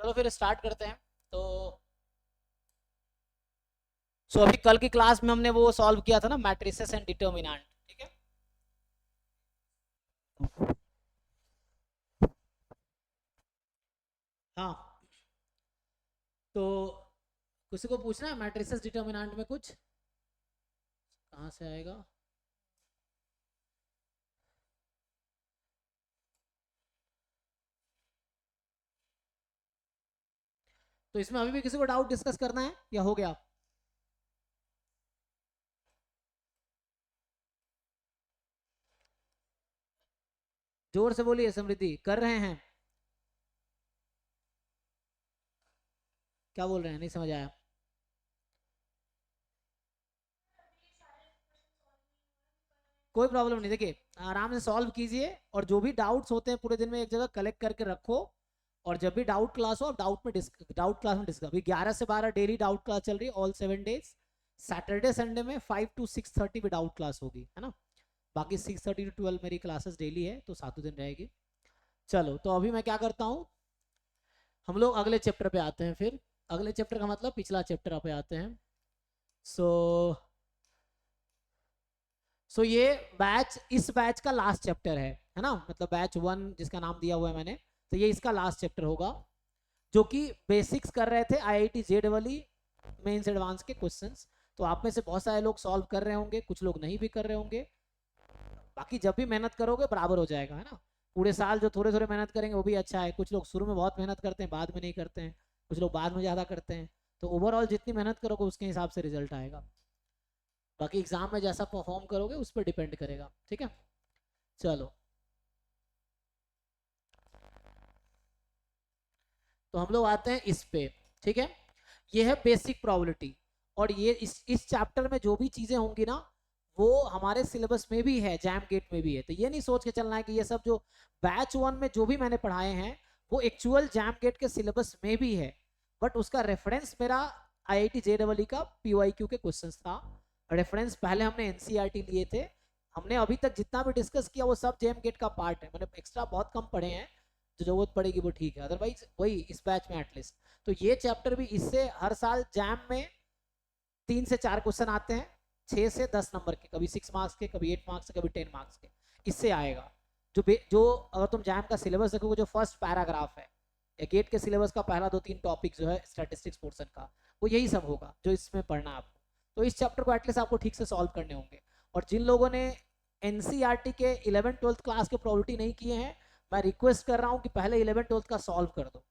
चलो फिर स्टार्ट करते हैं। तो अभी कल की क्लास में हमने वो सॉल्व किया था ना, मैट्रिसेस एंड डिटर्मिनेंट, ठीक है। हाँ, तो किसी को पूछना है मैट्रिसेस डिटर्मिनेंट में कुछ, कहाँ से आएगा? तो इसमें अभी भी किसी को डाउट डिस्कस करना है या हो गया? जोर से बोलिए समृद्धि, कर रहे हैं? क्या बोल रहे हैं, नहीं समझ आया। कोई प्रॉब्लम नहीं, देखिए आराम से सॉल्व कीजिए, और जो भी डाउट्स होते हैं पूरे दिन में एक जगह कलेक्ट करके रखो, और जब भी डाउट क्लास हो आप डाउट क्लास में डिस्कस। अभी 11 से 12 डेली डाउट क्लास चल रही है, ऑल 7 डेज। सैटरडे संडे में 5 to 6:30 पे डाउट क्लास होगी, है ना। बाकी 6:30 to 12 मेरी क्लासेस डेली है, तो सातों दिन रहेगी। चलो, तो अभी मैं क्या करता हूँ, हम लोग अगले चैप्टर पे आते हैं। फिर अगले चैप्टर का मतलब पिछला चैप्टर पे आते हैं। सो ये बैच, इस बैच का लास्ट चैप्टर है ना, मतलब बैच 1 जिसका नाम दिया हुआ है मैंने, तो ये इसका लास्ट चैप्टर होगा, जो कि बेसिक्स कर रहे थे आईआईटी जेईई मेंस एडवांस के क्वेश्चंस। तो आप में से बहुत सारे लोग सॉल्व कर रहे होंगे, कुछ लोग नहीं भी कर रहे होंगे। बाकी जब भी मेहनत करोगे बराबर हो जाएगा, है ना। पूरे साल जो थोड़े थोड़े मेहनत करेंगे वो भी अच्छा है। कुछ लोग शुरू में बहुत मेहनत करते हैं, बाद में नहीं करते हैं। कुछ लोग बाद में ज़्यादा करते हैं। तो ओवरऑल जितनी मेहनत करोगे उसके हिसाब से रिजल्ट आएगा। बाकी एग्जाम में जैसा परफॉर्म करोगे उस पर डिपेंड करेगा, ठीक है। चलो, तो हम लोग आते हैं इस पे, ठीक है। ये है बेसिक प्रोबेबिलिटी, और ये इस चैप्टर में जो भी चीजें होंगी ना, वो हमारे सिलेबस में भी है, जैम गेट में भी है। तो ये नहीं सोच के चलना है कि ये सब जो बैच 1 में जो भी मैंने पढ़ाए हैं वो एक्चुअल जैम गेट के सिलेबस में भी है, बट उसका रेफरेंस मेरा आईआईटी जेईई का पीवाईक्यू के क्वेश्चंस था। रेफरेंस पहले हमने एनसीईआरटी लिए थे। हमने अभी तक जितना भी डिस्कस किया वो सब जेम गेट का पार्ट है, मैंने एक्स्ट्रा बहुत कम पढ़े हैं। जो जरूरत पड़ेगी वो ठीक है, अदरवाइज वही इस बैच में एटलीस्ट। तो ये चैप्टर भी, इससे हर साल जैम में 3 से 4 क्वेश्चन आते हैं, 6 से 10 नंबर के, कभी 6 मार्क्स के, कभी 8 मार्क्स के, कभी 10 मार्क्स के। इससे आएगा जो अगर तुम जैम का सिलेबस देखोगे, जो फर्स्ट पैराग्राफ है या गेट के सिलेबस का पहला 2-3 टॉपिक जो है स्टैटिस्टिक्स पोर्शन का, वो यही सब होगा जो इसमें पढ़ना है आपको। तो इस चैप्टर को एटलीस्ट आपको ठीक से सॉल्व करने होंगे। और जिन लोगों ने एनसीईआरटी के 11th-12th क्लास के प्रोबेबिलिटी नहीं किए हैं, मैं रिक्वेस्ट कर रहा हूँ कि पहले 11th-12th का सॉल्व कर दो।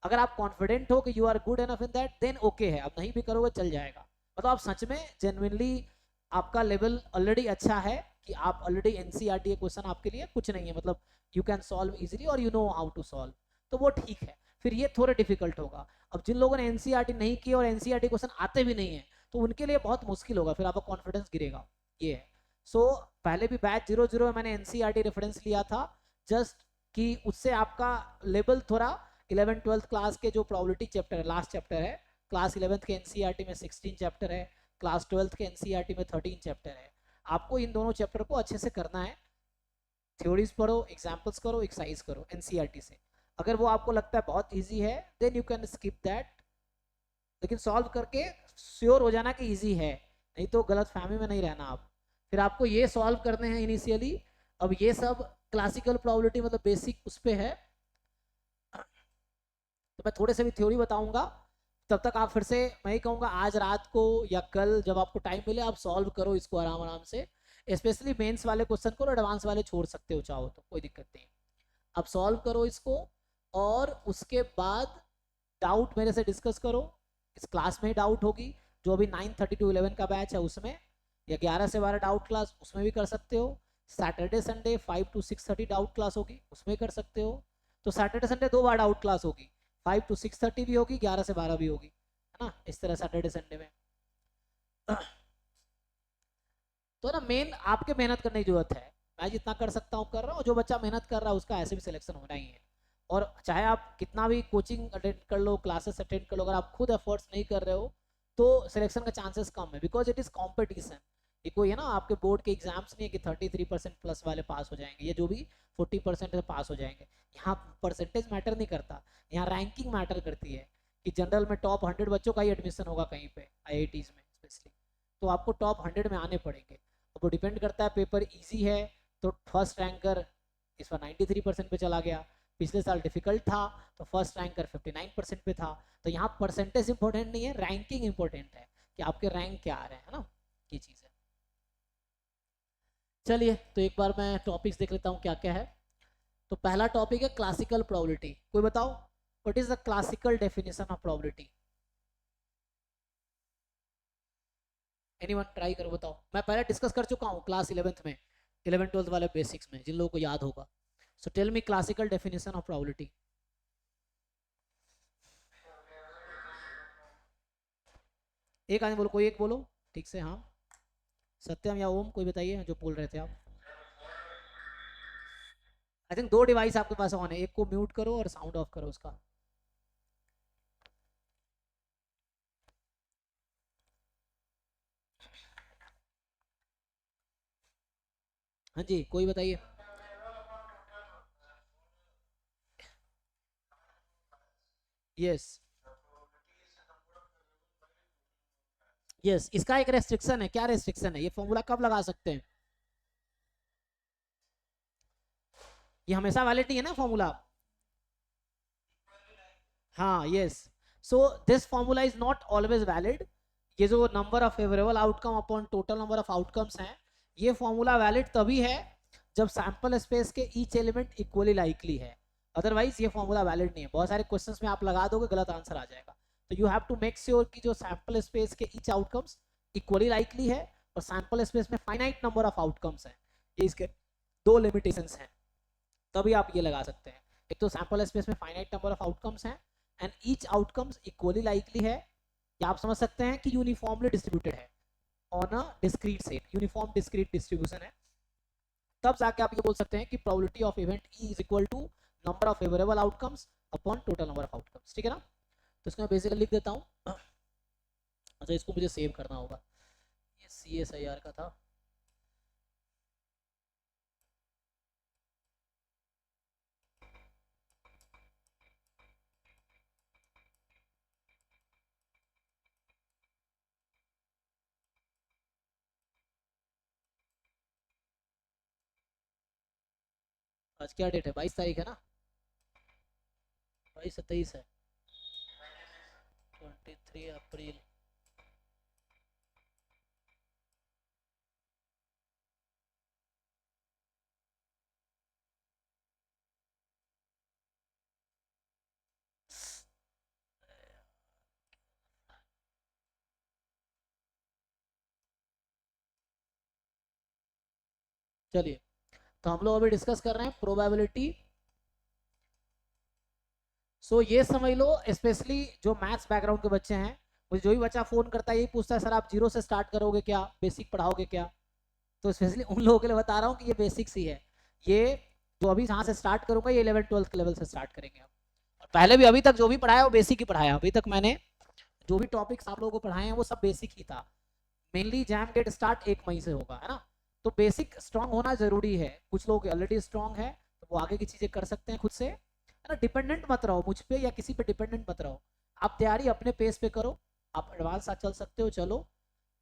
अगर आप कॉन्फिडेंट हो कि you are good enough in that, then okay है। आप नहीं भी करोगे चल जाएगा, मतलब आप सच में जेन्युइनली आपका लेवल ऑलरेडी अच्छा है, कि आप ऑलरेडी एनसीईआरटी के क्वेश्चन आपके लिए कुछ नहीं है, मतलब यू कैन सॉल्व इजीली और you know how to solve, तो वो ठीक है। फिर ये थोड़े डिफिकल्ट होगा। अब जिन लोगों ने एनसीईआरटी नहीं किया और एनसीईआरटी क्वेश्चन आते भी नहीं है, तो उनके लिए बहुत मुश्किल होगा, फिर आपका कॉन्फिडेंस गिरेगा। ये है। पहले भी बैच 00 में मैंने एनसीईआरटी रेफरेंस लिया था, जस्ट कि उससे आपका लेवल थोड़ा 11th-12th क्लास के जो प्रोबेबिलिटी चैप्टर है, लास्ट चैप्टर है। क्लास 11th के एनसीईआरटी में 16 चैप्टर है, क्लास 12th के एनसीईआरटी में 13 चैप्टर है। आपको इन दोनों चैप्टर को अच्छे से करना है। थ्योरीज पढ़ो, एग्जाम्पल्स करो, एक्सरसाइज करो एनसीईआरटी से। अगर वो आपको लगता है बहुत ईजी है, then you can skip that, लेकिन सॉल्व करके श्योर हो जाना कि ईजी है, नहीं तो गलत फहमी में नहीं रहना आप। फिर आपको ये सॉल्व करने हैं इनिशियली। अब ये सब क्लासिकल प्रोबेबिलिटी मतलब बेसिक उस पर है, तो मैं थोड़े से भी थ्योरी बताऊंगा। तब तक आप फिर से, मैं ही कहूँगा आज रात को या कल जब आपको टाइम मिले आप सॉल्व करो इसको आराम आराम से। स्पेशली मेंस वाले क्वेश्चन को, एडवांस वाले छोड़ सकते हो चाहो तो, कोई दिक्कत नहीं। आप सॉल्व करो इसको, और उसके बाद डाउट मेरे से डिस्कस करो। इस क्लास में ही डाउट होगी, जो अभी 9:30 to 11 का बैच है उसमें, या 11 से 12 डाउट क्लास उसमें भी कर सकते हो। Saturday Sunday 5 to 6:30 doubt class होगी, उसमें कर सकते हो। तो सैटरडे संडे 2 बार डाउट क्लास होगी, 5 to 6:30 भी होगी, 11 से 12 भी होगी, है ना, इस तरह सैटरडे संडे में। तो ना मेन आपके मेहनत करने की जरूरत है। मैं जितना कर सकता हूँ कर रहा हूँ, जो बच्चा मेहनत कर रहा है उसका ऐसे भी सिलेक्शन होना ही है। और चाहे आप कितना भी कोचिंग अटेंड कर लो, क्लासेस अटेंड कर लो, अगर आप खुद एफर्ट्स नहीं कर रहे हो तो सिलेक्शन का चांसेस कम है, बिकॉज इट इज कॉम्पिटिशन। ये कोई है ना आपके बोर्ड के एग्जाम्स नहीं है कि 33% प्लस वाले पास हो जाएंगे, ये जो भी 40% से पास हो जाएंगे। यहाँ परसेंटेज मैटर नहीं करता, यहाँ रैंकिंग मैटर करती है कि जनरल में टॉप 100 बच्चों का ही एडमिशन होगा कहीं पे IITs में स्पेशली, तो आपको टॉप 100 में आने पड़ेंगे। अब वो डिपेंड करता है, पेपर ईजी है तो फर्स्ट रैंकर इस बार 93% पे चला गया, पिछले साल डिफिकल्ट था तो फर्स्ट रैंकर 59% पे था। तो यहाँ परसेंटेज इंपॉर्टेंट नहीं है, रैंकिंग इंपॉर्टेंट है कि आपके रैंक क्या आ रहे हैं, है ना, ये चीज़ है। चलिए तो एक बार मैं टॉपिक्स देख लेता हूँ क्या क्या है। तो पहला टॉपिक है क्लासिकल प्रोबेबिलिटी। कोई बताओ what is the classical definition of probability? Anyone try करो बताओ। मैं पहले डिस्कस कर चुका हूँ क्लास 11th में, 11 12 वाले बेसिक्स में, जिन लोगों को याद होगा। So tell me classical definition of probability. एक आदमी बोलो, कोई एक बोलो ठीक से। हाँ, सत्यम या ओम, कोई बताइए जो बोल रहे थे आप। आई थिंक दो डिवाइस आपके पास ऑन है, एक को म्यूट करो और साउंड ऑफ करो उसका। हाँ जी, कोई बताइए। यस यस, इसका एक रेस्ट्रिक्शन है। क्या रेस्ट्रिक्शन है? ये फॉर्मूला कब लगा सकते हैं? ये हमेशा वैलिड नहीं है ना फॉर्मूला। हाँ yes, so this formula is not always valid. ये जो number of favourable outcome upon total number of outcomes हैं, ये फॉर्मूला वैलिड तभी है जब सैंपल स्पेस के ईच एलिमेंट इक्वली लाइकली है, अदरवाइज ये फॉर्मूला वैलिड नहीं है। बहुत सारे क्वेश्चंस में आप लगा दोगे गलत आंसर आ जाएगा। तो you have to make sure कि जो सैंपल स्पेस के ईच आउटकम्स इक्वली लाइकली है और सैंपल स्पेस में फाइनाइट नंबर ऑफ आउटकम्स हैं, ये इसके दो लिमिटेशंस हैं, तभी आप ये लगा सकते हैं। एक तो सैंपल स्पेस में फाइनाइट नंबर ऑफ आउटकम्स हैं and each outcomes equally likely है, या आप समझ सकते हैं कि यूनिफॉर्मली डिस्ट्रीब्यूटेड है on a discrete set, uniform discrete distribution है। तब जाके आप ये बोल सकते हैं कि probability of event E is equal to number of favourable outcomes upon total number of outcomes. ठीक है ना? तो इसको मैं बेसिकली लिख देता हूँ। अच्छा, इसको मुझे सेव करना होगा, ये CSIR का था। आज क्या डेट है? 22 तारीख है ना? 22 27 है, 23 अप्रैल। चलिए, तो हम लोग अभी डिस्कस कर रहे हैं प्रोबेबिलिटी। सो ये समझ लो, स्पेशली जो मैथ्स बैकग्राउंड के बच्चे हैं, मुझे जो भी बच्चा फोन करता है यही पूछता है सर आप जीरो से स्टार्ट करोगे क्या, बेसिक पढ़ाओगे क्या? तो स्पेशली उन लोगों के लिए बता रहा हूँ कि ये बेसिक्स ही है। ये जो अभी यहाँ से स्टार्ट करूंगा ये 11 12 के लेवल से स्टार्ट करेंगे हम। और पहले भी अभी तक जो भी पढ़ाया वो बेसिक ही पढ़ाया। अभी तक मैंने जो भी टॉपिक्स आप लोगों को पढ़ाए हैं वो सब बेसिक ही था। मेनली जैम गेट स्टार्ट 1 मई से होगा, है ना? तो बेसिक स्ट्रांग होना जरूरी है। कुछ लोग ऑलरेडी स्ट्रांग है तो वो आगे की चीजें कर सकते हैं खुद से, है ना? डिपेंडेंट मत रहो मुझ पे या किसी पे डिपेंडेंट मत रहो। आप तैयारी अपने पेस पे करो, आप एडवांस साथ चल सकते हो, चलो।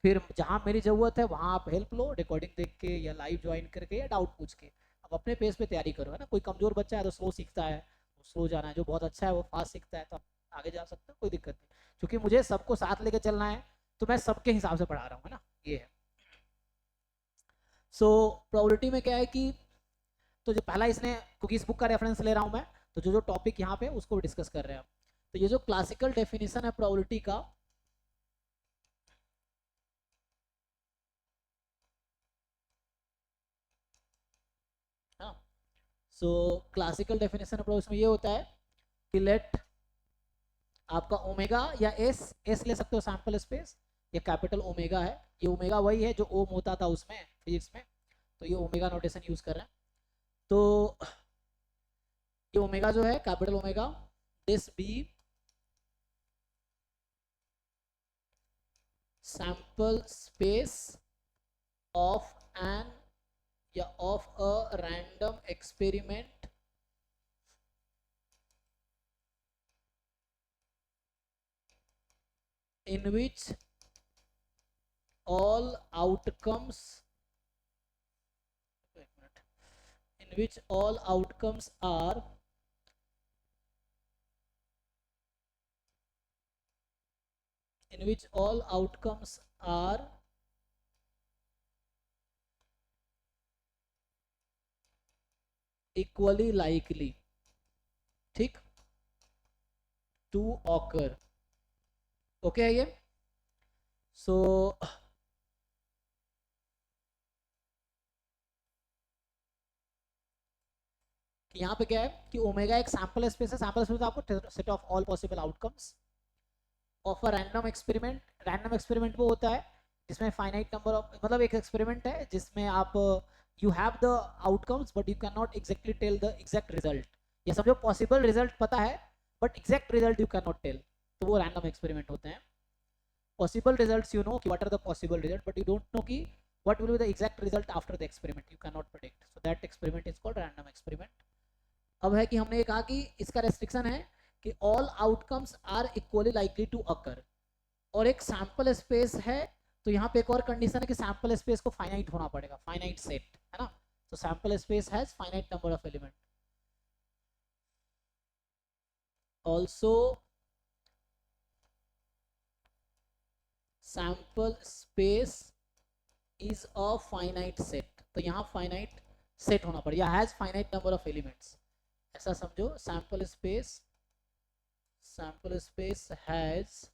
फिर जहाँ मेरी जरूरत है वहाँ आप हेल्प लो, रिकॉर्डिंग देख के या लाइव ज्वाइन करके या डाउट पूछ के। अब अपने पेस पे तैयारी करो, है ना? कोई कमजोर बच्चा है तो स्लो सीखता है, स्लो जाना है। जो बहुत अच्छा है वो फास्ट सीखता है, तो आप आगे जा सकते हो, कोई दिक्कत नहीं। क्योंकि मुझे सबको साथ लेके चलना है तो मैं सबके हिसाब से पढ़ा रहा हूँ, है ना? ये है। सो प्रोबेबिलिटी में क्या है कि, तो जो पहला इसने, क्योंकि इस बुक का रेफरेंस ले रहा हूँ मैं, तो जो जो टॉपिक यहाँ पे उसको डिस्कस कर रहे हैं हम। तो ये जो क्लासिकल डेफिनेशन है प्रोबेबिलिटी का, हाँ, सो क्लासिकल डेफिनेशन है प्रोबेबिलिटी में ये होता है कि लेट आपका ओमेगा या एस, एस ले सकते हो सैंपल स्पेस, ये कैपिटल ओमेगा है। ये ओमेगा वही है जो ओम होता था उसमें फिजिक्स में, तो ये ओमेगा नोटेशन यूज कर रहे हैं। तो ये ओमेगा जो है capital omega, this be sample space of n या of a random experiment in which all outcomes in which all outcomes are in which all outcomes are equally likely, ठीक, to occur. Okay है ये? सो यहाँ पे क्या है कि omega एक सैंपल स्पेस है, सैंपल स्पेस आपको set of all possible outcomes of a random experiment. Random experiment वो होता है जिसमें फाइनाइट नंबर ऑफ, मतलब एक एक्सपेरिमेंट है जिसमें आप you have the outcomes but you can not exactly tell the exact result. ये समझो पॉसिबल रिजल्ट पता है but exact result you can not tell, तो वो रैंडम एक्सपेरिमेंट होते हैं। पॉसिबल रिजल्ट्स यू नो कि what are the possible result but you don't know कि what will be the exact result after the experiment, you cannot predict, so that experiment is called random experiment। अब है कि हमने ये कहा कि इसका रेस्ट्रिक्शन है कि all outcomes are equally likely to occur, और एक सैंपल स्पेस है तो यहाँ पे एक और कंडीशन है कि सैंपल स्पेस को फाइनाइट होना पड़ेगा, फाइनाइट सेट है ना, तो sample space has finite number of element. Also sample space is a finite set, तो यहाँ फाइनाइट सेट होना पड़ेगा, has finite number of elements, ऐसा समझो। Sample space has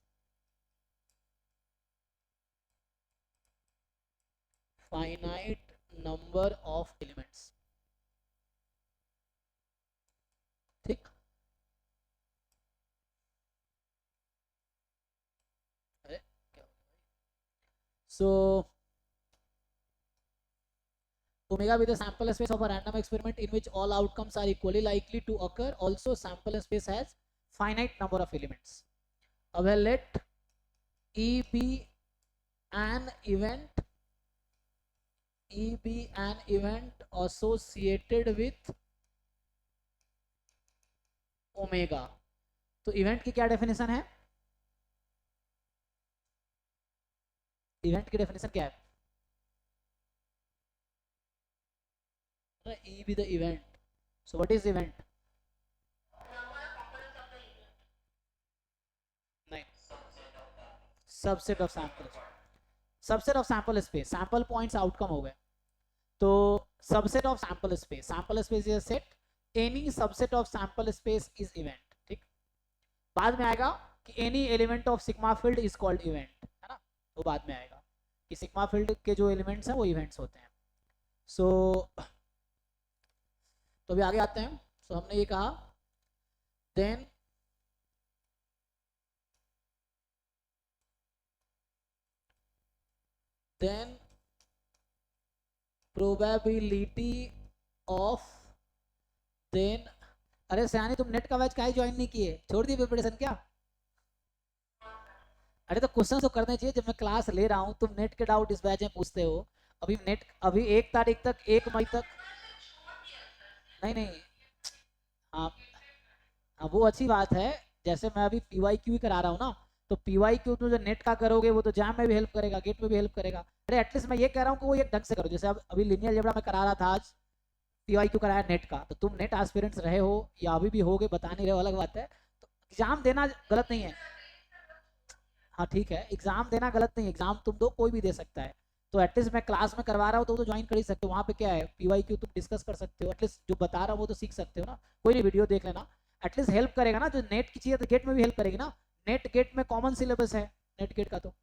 finite number of elements, ठीक। सो omega be the sample space of a random experiment in which all outcomes are equally likely to occur, also sample space has finite number of elements। अब है let E be an event associated with omega. तो event की क्या definition है? Event की definition क्या है? E be the event, so what is event? नहीं, subset of sample, subset of sample space, sample points outcome हो गए, तो subset of sample space is a set, any subset of sample space is event, ठीक। बाद में आएगा कि any element of sigma field is called event, है ना, वो बाद में आएगा कि सिग्मा फील्ड के जो एलिमेंट्स हैं वो इवेंट्स होते हैं। सो तो अभी आगे आते हैं। सो हमने ये कहा देन प्रोबेबिलिटी ऑफ देन, अरे सयानी तुम नेट का बैच काहे ज्वाइन नहीं किए, छोड़ दी प्रिपरेशन क्या? अरे तो क्वेश्चन तो करने चाहिए, जब मैं क्लास ले रहा हूँ तुम नेट के डाउट इस बैच में पूछते हो। अभी नेट अभी 1 तारीख तक, 1 मई तक, नहीं नहीं, हाँ हाँ वो अच्छी बात है। जैसे मैं अभी PYQ करा रहा हूँ ना, तो PYQ तो जो नेट का करोगे वो तो जैम में भी हेल्प करेगा, गेट में भी हेल्प करेगा। अरे एटलीस्ट मैं ये कह रहा हूँ कि वो एक ढंग से करो, जैसे अब अभी लिनियर अलजेब्रा मैं करा रहा था आज, PYQ कराया नेट का, तो तुम नेट एस्पिरेंट्स रहे हो या अभी भी होगे, बता नहीं रहे हो अलग बात है, तो एग्जाम देना गलत नहीं है। हाँ ठीक है, एग्जाम देना गलत नहीं है, एग्जाम तुम दो, कोई भी दे सकता है। तो एटलीस्ट मैं क्लास में करवा रहा हूँ तो ज्वाइन कर ही सकते हो, वहाँ पे क्या है PYQ तुम डिस्कस कर सकते हो, एटलीस्ट जो बता रहा हूँ वो तो सीख सकते हो ना, कोई नहीं वीडियो देख लेना, एटलीस्ट हेल्प करेगा ना। जो नेट की चीज़ है तो गेट में भी हेल्प करेगी ना, नेट गेट में कॉमन सिलेबस है नेट गेट का। तो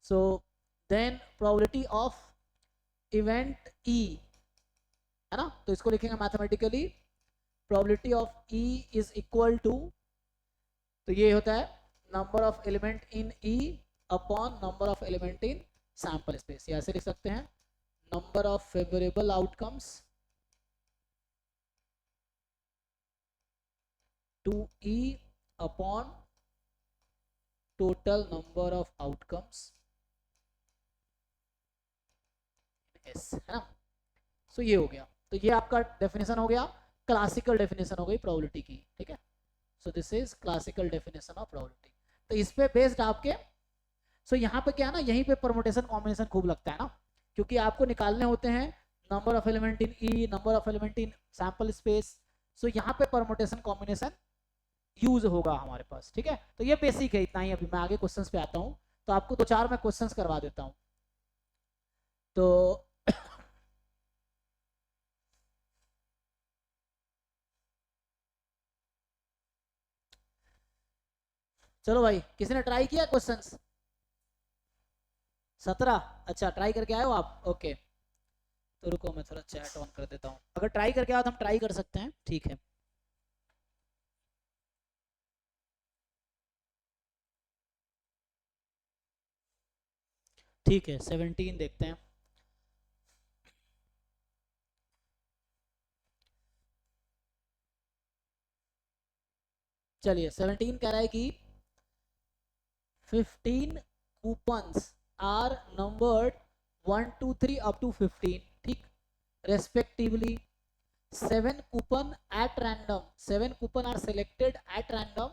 so then probability of event E, है ना, तो इसको लिखेंगे mathematically, probability of E is equal to, तो ये होता है number of element in E upon number of element in sample space, या ऐसे लिख सकते हैं number of favourable outcomes to E upon total number of outcomes S, है ना। सो ये हो गया, तो ये आपका डेफिनेशन हो गया, क्लासिकल डेफिनेशन हो गई प्रोबेबिलिटी की, ठीक है। So this is classical definition of probability. तो इस पे बेस्ड आपके, सो यहाँ पे क्या है ना, यहीं पे परमुटेशन कॉम्बिनेशन खूब लगता है ना, क्योंकि आपको निकालने होते हैं number of element in E, number of element in sample space. So यहाँ पे परमुटेशन कॉम्बिनेशन यूज होगा हमारे पास, ठीक है। तो ये बेसिक है, इतना ही। अभी मैं आगे क्वेश्चंस पे आता हूँ, तो आपको 2-4 मैं क्वेश्चंस करवा देता हूँ। तो चलो भाई, किसी ने ट्राई किया क्वेश्चंस? 17? अच्छा, ट्राई करके आए हो आप, ओके। तो रुको मैं थोड़ा चैट ऑन कर देता हूँ, अगर ट्राई करके आओ तो हम ट्राई कर सकते हैं, ठीक है। ठीक है, 17 देखते हैं। चलिए, 17 कह रहा है कि 15 coupons are numbered 1 2 3 up to 15, ठीक, respectively. 7 coupon at random, 7 coupon are selected at random,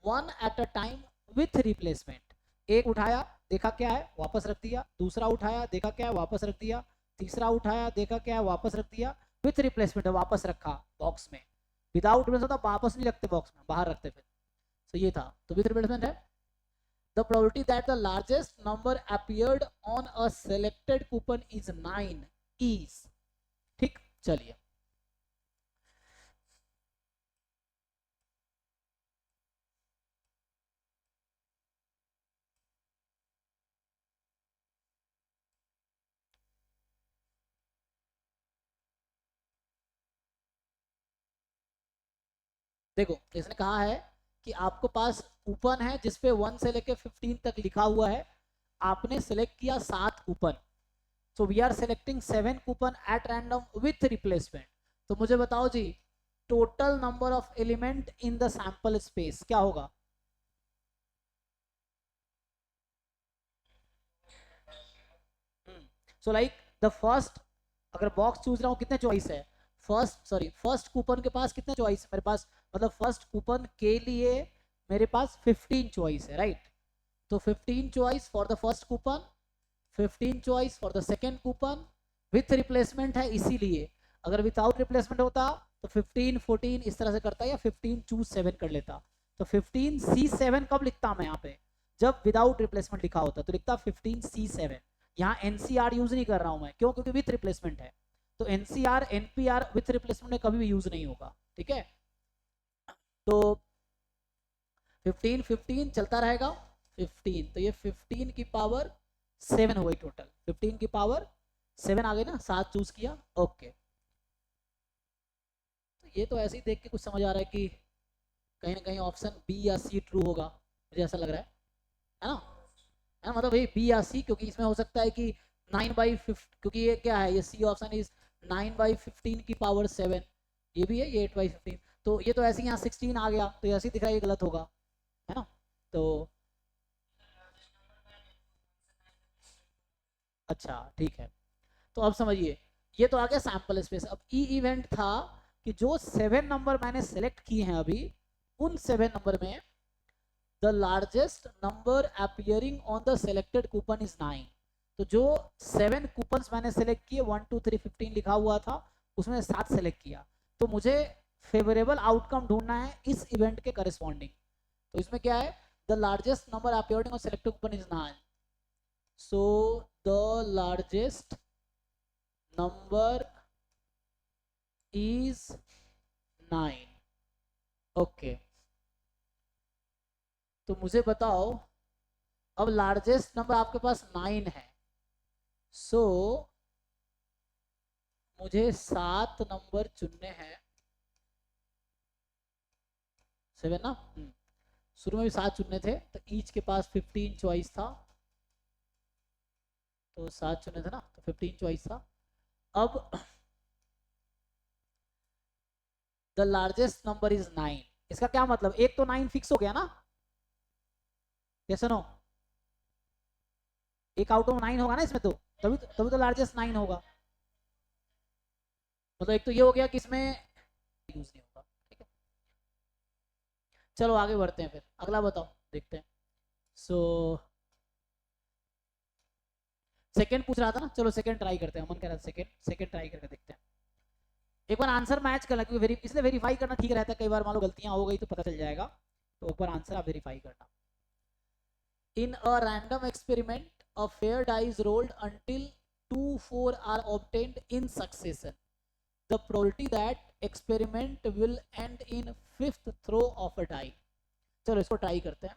1 at a time with replacement. एक उठाया, देखा क्या है, वापस रख दिया। दूसरा उठाया, देखा क्या है, वापस रख दिया। तीसरा उठाया, देखा क्या है, वापस रख दिया। विथ रिप्लेसमेंट, वापस रखा बॉक्स में। विदाउट रिप्लेसमेंट होता वापस नहीं रखते बॉक्स में, बाहर रखते फिर। तो ये था, तो विथ रिप्लेसमेंट है। The probability that the largest number appeared on a selected coupon is 9 is, ठीक। चलिए, देखो इसने कहा है कि आपको पास कूपन है जिसपे 1 से लेके 15 तक लिखा हुआ है। आपने सेलेक्ट किया 7 coupon, so we are selecting 7 coupon at random with replacement. तो मुझे बताओ जी, total number of element in the sample space क्या होगा? सो लाइक द फर्स्ट, अगर बॉक्स चूज रहा हूँ, कितने चॉइस है? फर्स्ट कूपन के पास कितने चॉइस मेरे पास, मतलब फर्स्ट कूपन के लिए मेरे पास 15 चॉइस है, राइट। तो 15 choice for the first coupon, 15 choice for the second coupon, with replacement है इसीलिए। अगर विदाउट रिप्लेसमेंट होता तो 15 14 इस तरह से करता, या 15 चूज 7 कर लेता। तो 15 C7 कब लिखता मैं यहाँ पे? जब विदाउट रिप्लेसमेंट लिखा होता तो लिखता 15 C7। यहाँ NCR यूज नहीं कर रहा हूं मैं, क्यों? क्योंकि विथ रिप्लेसमेंट है। तो NCR NPR विथ रिप्लेसमेंट में कभी भी यूज नहीं होगा, ठीक है। तो 15 15 चलता रहेगा, 15, तो ये 15 की पावर 7 हो गई टोटल। 15 की पावर 7 आ गई ना, 7 चूज किया, ओके। तो ये तो ऐसे ही देख के कुछ समझ आ रहा है कि कहीं ना कहीं ऑप्शन बी या सी ट्रू होगा, मुझे ऐसा लग रहा है ना, है मतलब भाई बी या सी, क्योंकि इसमें हो सकता है कि 9/15, क्योंकि ये क्या है, ये सी ऑप्शन इज 9/15 की पावर 7, ये भी है, ये 8/15। तो ये तो ऐसे ही यहाँ 16 आ गया, तो ऐसे ही दिख रहा है ये गलत होगा, है ना। तो अच्छा ठीक है, तो अब समझिए, ये तो आ गया सैंपल स्पेस। अब ई इवेंट था कि जो 7 नंबर मैंने सेलेक्ट किए हैं अभी, उन 7 नंबर में the largest number appearing on the selected coupon is 9। तो जो 7 कूपन मैंने सेलेक्ट किए, 1 2 3 15 लिखा हुआ था, उसमें 7 सेलेक्ट किया। तो मुझे फेवरेबल आउटकम ढूंढना है इस इवेंट के करस्पॉन्डिंग। तो इसमें क्या है, the largest number appearing on selected coupon is 9। So the largest number is 9, okay. तो मुझे बताओ, अब लार्जेस्ट नंबर आपके पास 9 है, सो मुझे 7 नंबर चुनने हैं, 7 ना, शुरू में भी 7 चुनने थे, तो ईच के पास 15 चॉइस था, तो 7 चुने थे ना, तो 15 चॉइस था। अब द लार्जेस्ट नंबर इज 9, इसका क्या मतलब, एक तो 9 फिक्स हो गया ना, कैसे नो, एक आउट ऑफ 9 होगा ना इसमें, तो तभी तो लार्जेस्ट 9 होगा। मतलब एक तो ये हो गया कि इसमें यूज नहीं होगा। ठीक है, चलो आगे बढ़ते हैं, फिर अगला बताओ, देखते हैं। सो सेकंड पूछ रहा था ना, चलो सेकंड ट्राई करते हैं, मन कह रहा था सेकंड सेकंड ट्राई करके देखते हैं। एक बार आंसर मैच करना, क्योंकि इसलिए वेरीफाई करना ठीक रहता है, कई बार मान लो गलतियां हो गई तो पता चल जाएगा, तो एक बार आंसर आप वेरीफाई करना। In a random experiment a fair die is rolled until 2 4 are obtained in succession. The probability that experiment will end in fifth throw of a die. चलो इसको ट्राई करते हैं,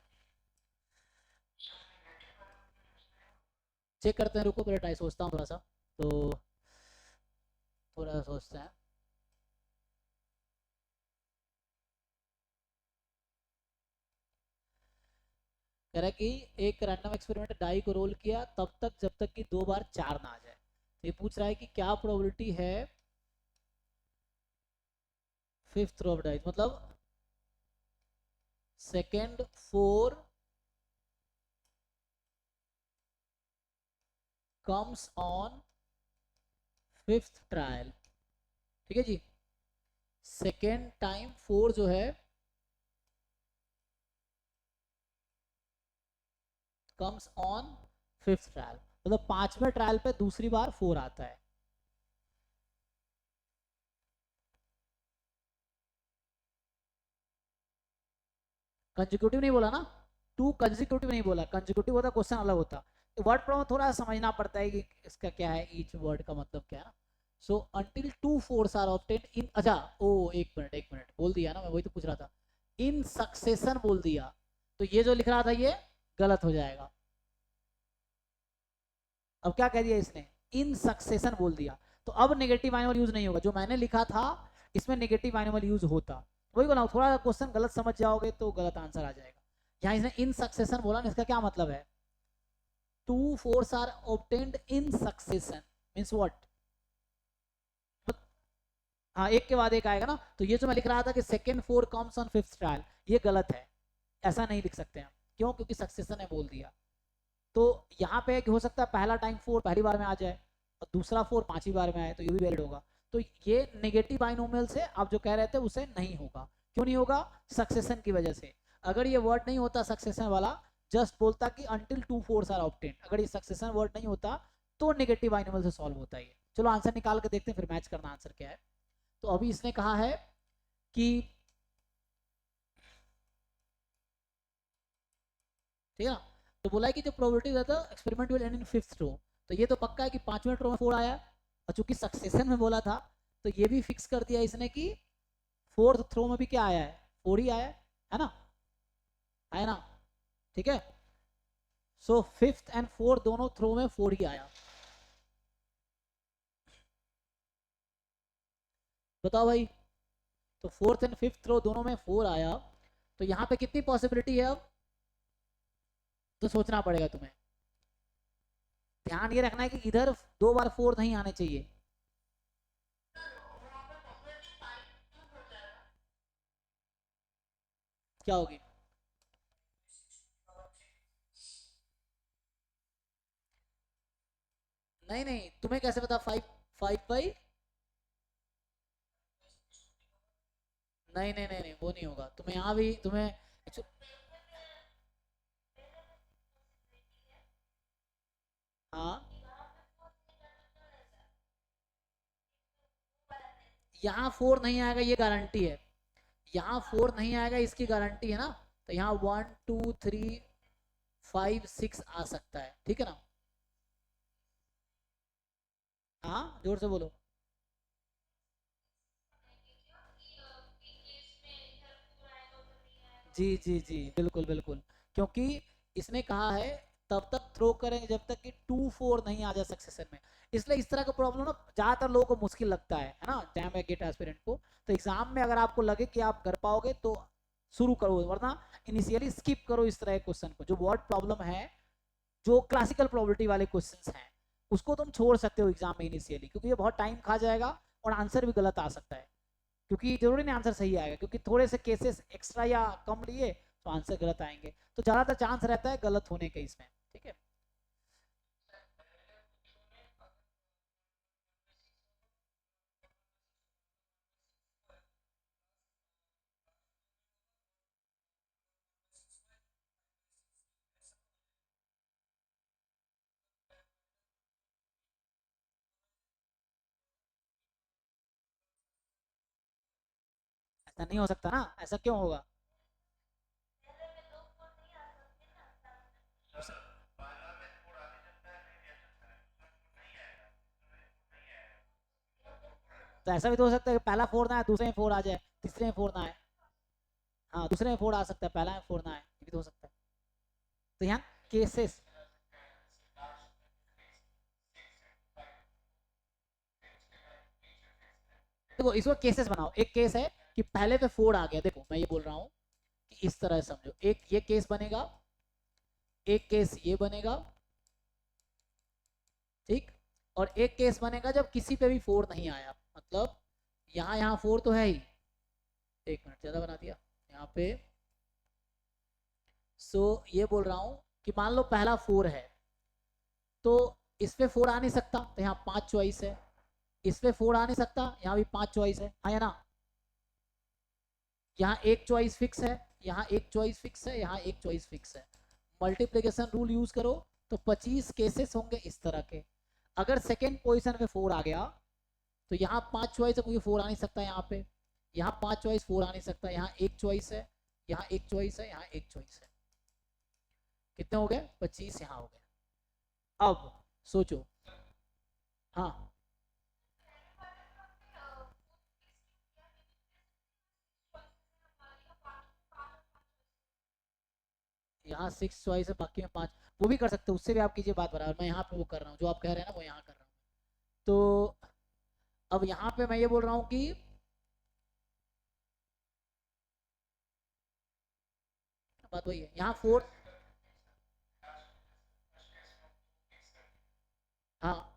चेक करते हैं, रुको पहले ट्राई सोचता हूँ थोड़ा सा, तो थोड़ा सा सोचते हैं। कह रहा है कि एक रैंडम एक्सपेरिमेंट डाई को रोल किया तब तक जब तक कि 2 बार 4 ना आ जाए। तो ये पूछ रहा है कि क्या प्रोबेबिलिटी है फिफ्थ थ्रो ऑफ डाई, मतलब second 4 comes on fifth trial. ठीक है जी, सेकेंड टाइम 4 जो है कम्स ऑन फिफ्थ ट्रायल, मतलब 5वें ट्रायल पे दूसरी बार 4 आता है। कंजिक्यूटिव नहीं बोला ना, 2 कंजिक्यूटिव नहीं बोला, कंजिक्यूटिव होता क्वेश्चन अलग होता। तो वर्ड प्रॉब्लम थोड़ा समझना पड़ता है कि इसका क्या है, ईच वर्ड का मतलब क्या है। So until 2 4 are obtained in, अच्छा ओ एक मिनट बोल दिया ना, मैं वही तो पूछ रहा था, इन सक्सेशन बोल दिया, तो ये जो लिख रहा था ये गलत हो जाएगा। अब क्या कह दिया इसने, इन सक्सेशन बोल दिया, तो अब नेगेटिव एनिमल यूज नहीं होगा, जो मैंने लिखा था इसमें नेगेटिव एनिमल यूज होता। वही बोला, थोड़ा क्वेश्चन गलत समझ जाओगे तो गलत आंसर आ जाएगा। यहाँ इसने इन सक्सेशन बोला ना, इसका क्या मतलब है, 2 4 are obtained in succession means what, हाँ एक के बाद एक आएगा ना, तो ये जो मैं लिख रहा था कि second 4 comes on fifth trial, ये गलत है, ऐसा नहीं लिख सकते हैं। क्यों, क्योंकि सक्सेशन है बोल दिया। तो यहाँ पे हो सकता है पहला टाइम 4 पहली बार में आ जाए और दूसरा 4 5वीं बार में आए, तो ये भी वैलिड होगा। तो ये नेगेटिव बाइनोमियल से आप जो कह रहे थे उसे नहीं होगा। क्यों नहीं होगा, सक्सेशन की वजह से। अगर ये वर्ड नहीं होता सक्सेशन वाला, जस्ट बोलता कि अंटिल 2 4 आर ऑब्टेन्ड, अगर ये सक्सेशन वर्ड नहीं होता तो नेगेटिव बाइनोमियल से सॉल्व होता है ये। चलो आंसर निकाल के देखते हैं, फिर मैच करना आंसर क्या है। तो अभी इसने कहा है कि ठीक है ना, तो बोला है कि जो प्रोबेबिलिटी रहता है experiment will end in fifth row, तो ये तो पक्का है कि 5वें रो में 4 आया, और चूंकि सक्सेशन में बोला था तो ये भी फिक्स कर दिया इसने कि फोर्थ थ्रो में भी क्या आया है, 4 ही आया है ना, आया ना। ठीक है, सो फिफ्थ एंड फोर्थ दोनों थ्रो में 4 ही आया। बताओ भाई, तो फोर्थ एंड फिफ्थ थ्रो दोनों में 4 आया, तो यहाँ पे कितनी पॉसिबिलिटी है अब, तो सोचना पड़ेगा तुम्हें। ध्यान ये रखना है कि इधर 2 बार 4 नहीं आने चाहिए। क्या होगी, नहीं नहीं तुम्हें कैसे पता 5 5 बाई, नहीं नहीं नहीं नहीं वो नहीं होगा, तुम्हें यहाँ भी तुम्हें हाँ, यहाँ 4 नहीं आएगा ये गारंटी है, यहाँ 4 नहीं आएगा इसकी गारंटी है ना, तो यहाँ 1 2 3 5 6 आ सकता है, ठीक है ना। हाँ जोर से बोलो। जी जी जी बिल्कुल बिल्कुल, क्योंकि इसने कहा है तब तक थ्रो करेंगे जब तक कि 2 4 नहीं आ जाए सक्सेशन में। इसलिए इस तरह का प्रॉब्लम ना ज्यादातर लोगों को मुश्किल लगता है ना, जैम या गेट एस्पिरेंट को। तो एग्जाम में अगर आपको लगे कि आप कर पाओगे तो शुरू करो, वरना इनिशियली स्किप करो इस तरह के क्वेश्चन को। जो वर्ड प्रॉब्लम है, जो क्लासिकल प्रोबेबिलिटी वाले क्वेश्चंस हैं, उसको तुम छोड़ सकते हो एग्जाम में इनिशियली, क्योंकि ये बहुत टाइम खा जाएगा और आंसर भी गलत आ सकता है। क्योंकि जरूरी नहीं आंसर सही आएगा, क्योंकि थोड़े से केसेस एक्स्ट्रा या कम लिए तो आंसर गलत आएंगे, तो ज्यादातर चांस रहता है गलत होने के इसमें। ठीक है, नहीं हो सकता ना, ऐसा क्यों होगा? तो ऐसा भी तो हो सकता है कि पहला फोर ना आए, दूसरे में फोर आ जाए, तीसरे में फोर ना आए। हाँ, दूसरे में फोर आ सकता है, पहला में फोर ना आए, ये भी तो हो सकता है। तो यहाँ केसेस, देखो इसको केसेस बनाओ। एक केस है कि पहले पे फोर आ गया, देखो मैं ये बोल रहा हूँ कि इस तरह समझो, एक ये केस बनेगा, एक केस ये बनेगा, ठीक। और एक केस बनेगा जब किसी पे भी फोर नहीं आया, मतलब यहाँ फोर तो है ही, एक मिनट ज्यादा बना दिया यहाँ पे। सो ये बोल रहा हूँ कि मान लो पहला फोर है, तो इस पे फोर आ नहीं सकता, तो यहाँ पांच चॉइस है। इस पे फोर आ नहीं सकता, यहाँ भी पांच चॉइस है, हाँ या ना? यहाँ एक चॉइस फिक्स है, यहाँ एक चॉइस फिक्स है, यहाँ एक चॉइस फिक्स है। मल्टीप्लीकेशन रूल यूज करो तो 25 केसेस होंगे इस तरह के। अगर सेकेंड पोजिशन पे फोर आ गया, तो यहाँ पांच चॉइस है, क्योंकि फोर आ नहीं सकता यहाँ पे। यहाँ पांच चॉइस, फोर आ नहीं सकता, यहाँ एक चॉइस है, यहाँ एक चॉइस है, यहाँ एक चॉइस है। कितने हो गए? 25 यहाँ हो गए। अब सोचो, हाँ यहाँ सिक्स चॉइस है, बाकी में पांच, वो भी कर सकते हो, उससे भी आप कीजिए बात बराबर। मैं यहाँ पे वो कर रहा हूँ, जो आप कह रहे हैं ना वो यहाँ कर रहा हूँ। तो अब यहाँ पे मैं ये बोल रहा हूँ कि बात वही है, यहाँ फोर, हाँ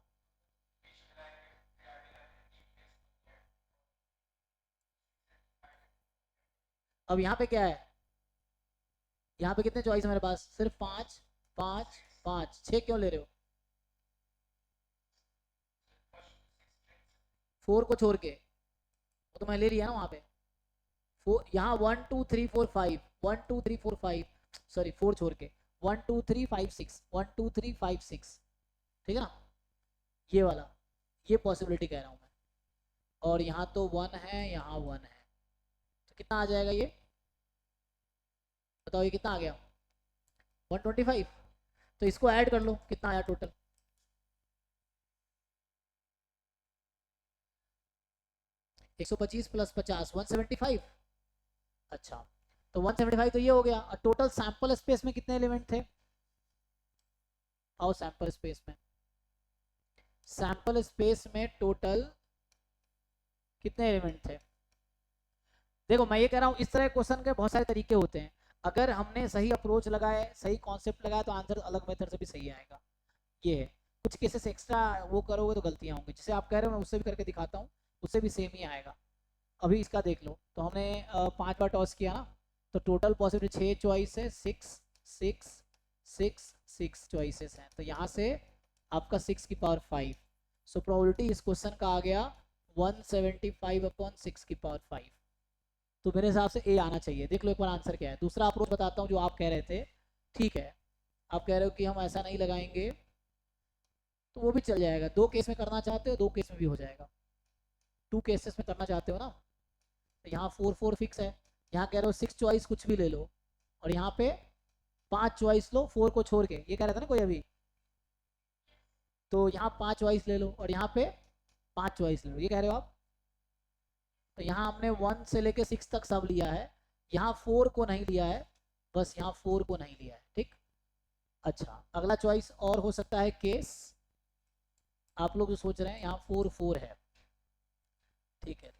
अब यहाँ पे क्या है, यहाँ पे कितने चॉइस है मेरे पास? सिर्फ पांच, पांच, पांच, छह क्यों ले रहे हो? फोर को छोड़ के, वो तो मैं ले लिया ना वहां पे। फोर यहाँ, one two three four five, one two three four five, sorry four छोड़ के, one two three five six, one two three five six, ठीक है ना? ये वाला, ये पॉसिबिलिटी कह रहा हूँ मैं। और यहाँ तो वन है, यहाँ वन है, तो कितना आ जाएगा ये? बताओ ये कितना आ गया? 125। तो इसको ऐड कर लो, कितना आया टोटल? 125 प्लस 50, 175। अच्छा, तो 175 तो ये हो गया। और टोटल सैंपल स्पेस में कितने एलिमेंट थे? आओ सैंपल स्पेस में, सैंपल स्पेस में टोटल कितने एलिमेंट थे? देखो मैं ये कह रहा हूँ, इस तरह क्वेश्चन के बहुत सारे तरीके होते हैं। अगर हमने सही अप्रोच लगाए, सही कॉन्सेप्ट लगाया, तो आंसर अलग मेथड से भी सही आएगा। ये है, कुछ केसेस एक्स्ट्रा वो करोगे तो गलतियां होंगी। जिसे आप कह रहे हो मैं उससे भी करके दिखाता हूँ, उससे भी सेम ही आएगा। अभी इसका देख लो, तो हमने 5 बार टॉस किया ना, तो टोटल पॉसिबिलिटी 6 चॉइस है, six, six, six, six choices हैं। तो यहाँ से आपका 6 की पावर 5। सो प्रोबेबिलिटी इस क्वेश्चन का आ गया 175/6 की पावर 5। तो मेरे हिसाब से ए आना चाहिए। देख लो एक बार आंसर क्या है। दूसरा अप्रोच बताता हूँ जो आप कह रहे थे, ठीक है। आप कह रहे हो कि हम ऐसा नहीं लगाएंगे, तो वो भी चल जाएगा। दो केस में करना चाहते हो, दो केस में भी हो जाएगा। टू केसेस में करना चाहते हो ना, तो यहाँ फोर फोर फिक्स है, यहाँ कह रहे हो सिक्स चॉइस कुछ भी ले लो, और यहाँ पे पांच चॉइस लो फोर को छोड़ के, ये कह रहा था ना कोई अभी, तो यहाँ पांच चॉइस ले लो, और यहाँ पे पांच चॉइस ले लो, ये कह रहे हो आप। तो यहाँ हमने वन से लेके सिक्स तक सब लिया है, यहाँ फोर को नहीं लिया है, बस यहाँ फोर को नहीं लिया है, ठीक। अच्छा, अगला चॉइस और हो सकता है केस, आप लोग जो सोच रहे हैं यहाँ फोर फोर है, ठीक है।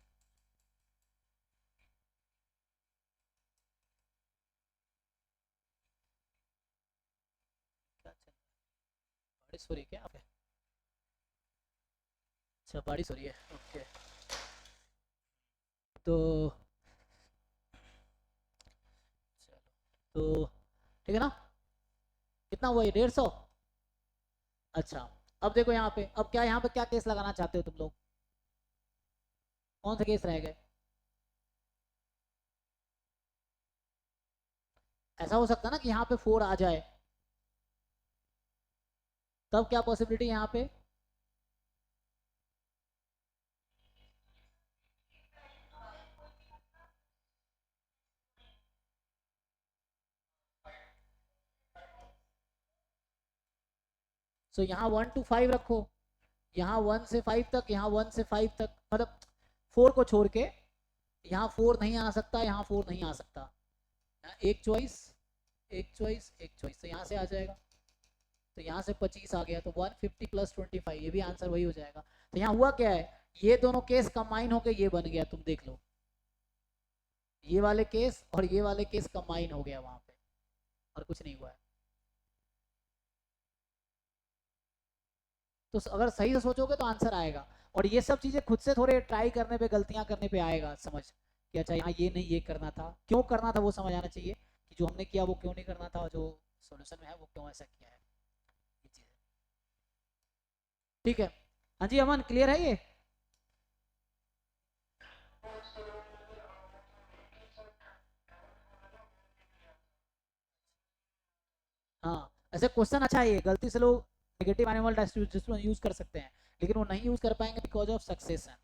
बारिश हो रही है क्या? अच्छा बारिश हो रही है, ओके। तो चलो, तो ठीक है ना? कितना हुआ ये? 150। अच्छा, अब देखो यहाँ पे, अब क्या यहाँ पे क्या केस लगाना चाहते हो तुम लोग? कौन सा केस रह गए? ऐसा हो सकता है ना कि यहाँ पे फोर आ जाए, तब क्या पॉसिबिलिटी यहाँ पे? सो यहाँ 1 to 5 रखो, यहाँ 1 से 5 तक, यहाँ 1 से 5 तक, मतलब 4 को छोड़ के यहाँ 4 नहीं आ सकता, यहाँ 4 नहीं आ सकता, एक चॉइस, एक चॉइस, एक चॉइस, तो यहाँ से आ जाएगा। तो यहाँ से 25 आ गया, तो 150 प्लस 25, ये भी आंसर वही हो जाएगा। तो यहाँ हुआ क्या है, ये दोनों केस कंबाइन होके ये बन गया, तुम देख लो, ये वाले केस और ये वाले केस कंबाइन हो गया वहां पे, और कुछ नहीं हुआ है। तो अगर सही से सोचोगे तो आंसर आएगा, और ये सब चीजें खुद से थोड़े ट्राई करने पे, गलतियां करने पे आएगा समझ कि अच्छा यहाँ ये नहीं, ये करना था, क्यों करना था वो समझ आना चाहिए कि जो हमने किया वो क्यों नहीं करना था, जो सॉल्यूशन में है वो क्यों ऐसा किया है, ये चीज। ठीक है, हाँ जी अमन, क्लियर है ये? हाँ, ऐसे क्वेश्चन अच्छा है ये, गलती से लोग नेगेटिव एनिमल डिस्ट्रीब्यूशन यूज कर सकते हैं, लेकिन वो नहीं यूज कर पाएंगे बिकॉज ऑफ सक्सेशन।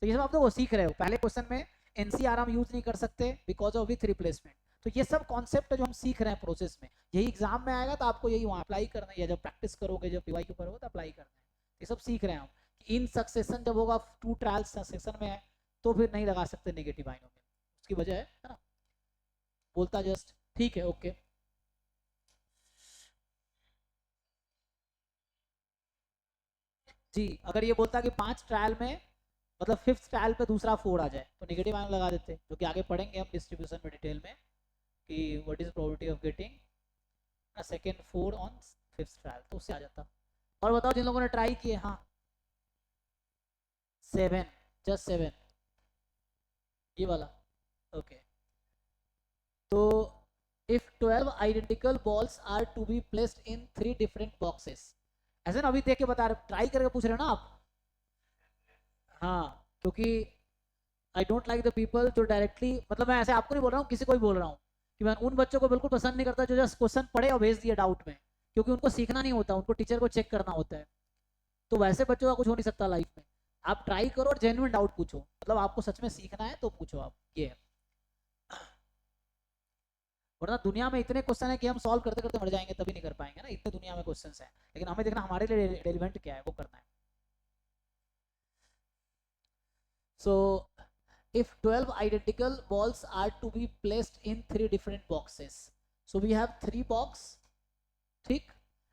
तो ये सब आप लोग सीख रहे हो, पहले क्वेश्चन में एनसीआर हम यूज नहीं कर सकते बिकॉज ऑफ विथ रिप्लेसमेंट। तो ये सब कॉन्सेप्ट जो हम सीख रहे हैं प्रोसेस में, यही एग्जाम में आएगा तो आपको यही वहाँ अप्लाई करना है, या जब प्रैक्टिस करोगे, जब पीवाईक्यू करोगे तो अप्लाई करना है। ये सब सीख रहे हैं हम, इन सक्सेशन जब होगा, 2 ट्रायल्स सक्सेशन में है तो फिर नहीं लगा सकते नेगेटिव बाइनोमियल, उसकी वजह है ना, बोलता जस्ट। ठीक है, ओके। जी, अगर ये बोलता कि 5 ट्रायल में, मतलब 5th ट्रायल पे दूसरा 4 आ जाए तो नेगेटिव आयन लगा देते, जो कि आगे पढ़ेंगे हम डिस्ट्रीब्यूशन में डिटेल में कि what is probability of getting second 4 on 5th trial, तो उससे आ जाता। और बताओ जिन लोगों ने ट्राई किए। हाँ, 7, जस्ट 7, ये वाला, ओके। तो if 12 identical balls are to be placed in 3 different boxes, ऐसे ना अभी देख के बता रहे, ट्राई करके पूछ रहे हो ना आप? हाँ, क्योंकि I don't like the people जो डायरेक्टली, मतलब मैं ऐसे आपको नहीं बोल रहा हूँ, किसी को भी बोल रहा हूँ कि मैं उन बच्चों को बिल्कुल पसंद नहीं करता जो जस्ट क्वेश्चन पढ़े और भेज दिए डाउट में, क्योंकि उनको सीखना नहीं होता, उनको टीचर को चेक करना होता है। तो वैसे बच्चों का कुछ हो नहीं सकता लाइफ में। आप ट्राई करो और जेन्युइन डाउट पूछो, मतलब आपको सच में सीखना है तो पूछो आप, ये है। वरना दुनिया में इतने क्वेश्चन है कि हम सॉल्व करते करते मर जाएंगे, तभी नहीं कर पाएंगे ना, इतने दुनिया में क्वेश्चन है, लेकिन हमें देखना हमारे लिए रेलिवेंट क्या है वो करना है। So if 12 identical balls are to be placed in 3 different boxes, so we have 3 box, ठीक,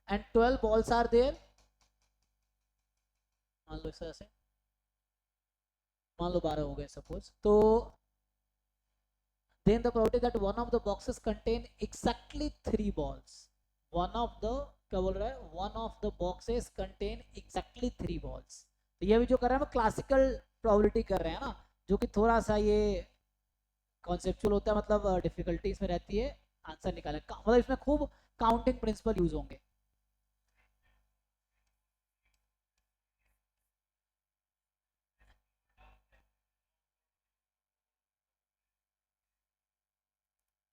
and 12 balls are there, मान लो इस तरह से, मान लो 12 हो गए सपोज, तो then the probability that one of the boxes contain exactly 3 balls, one of the, क्या बोल रहा है, one of the boxes contain exactly 3 balls। तो ये भी जो कर रहे हैं हम क्लासिकल प्रोबेबिलिटी कर रहे हैं ना, जो कि थोड़ा सा ये कॉन्सेप्चुअल होता है, मतलब डिफिकल्टी इसमें रहती है आंसर निकालने, मतलब इसमें खूब काउंटिंग प्रिंसिपल यूज होंगे।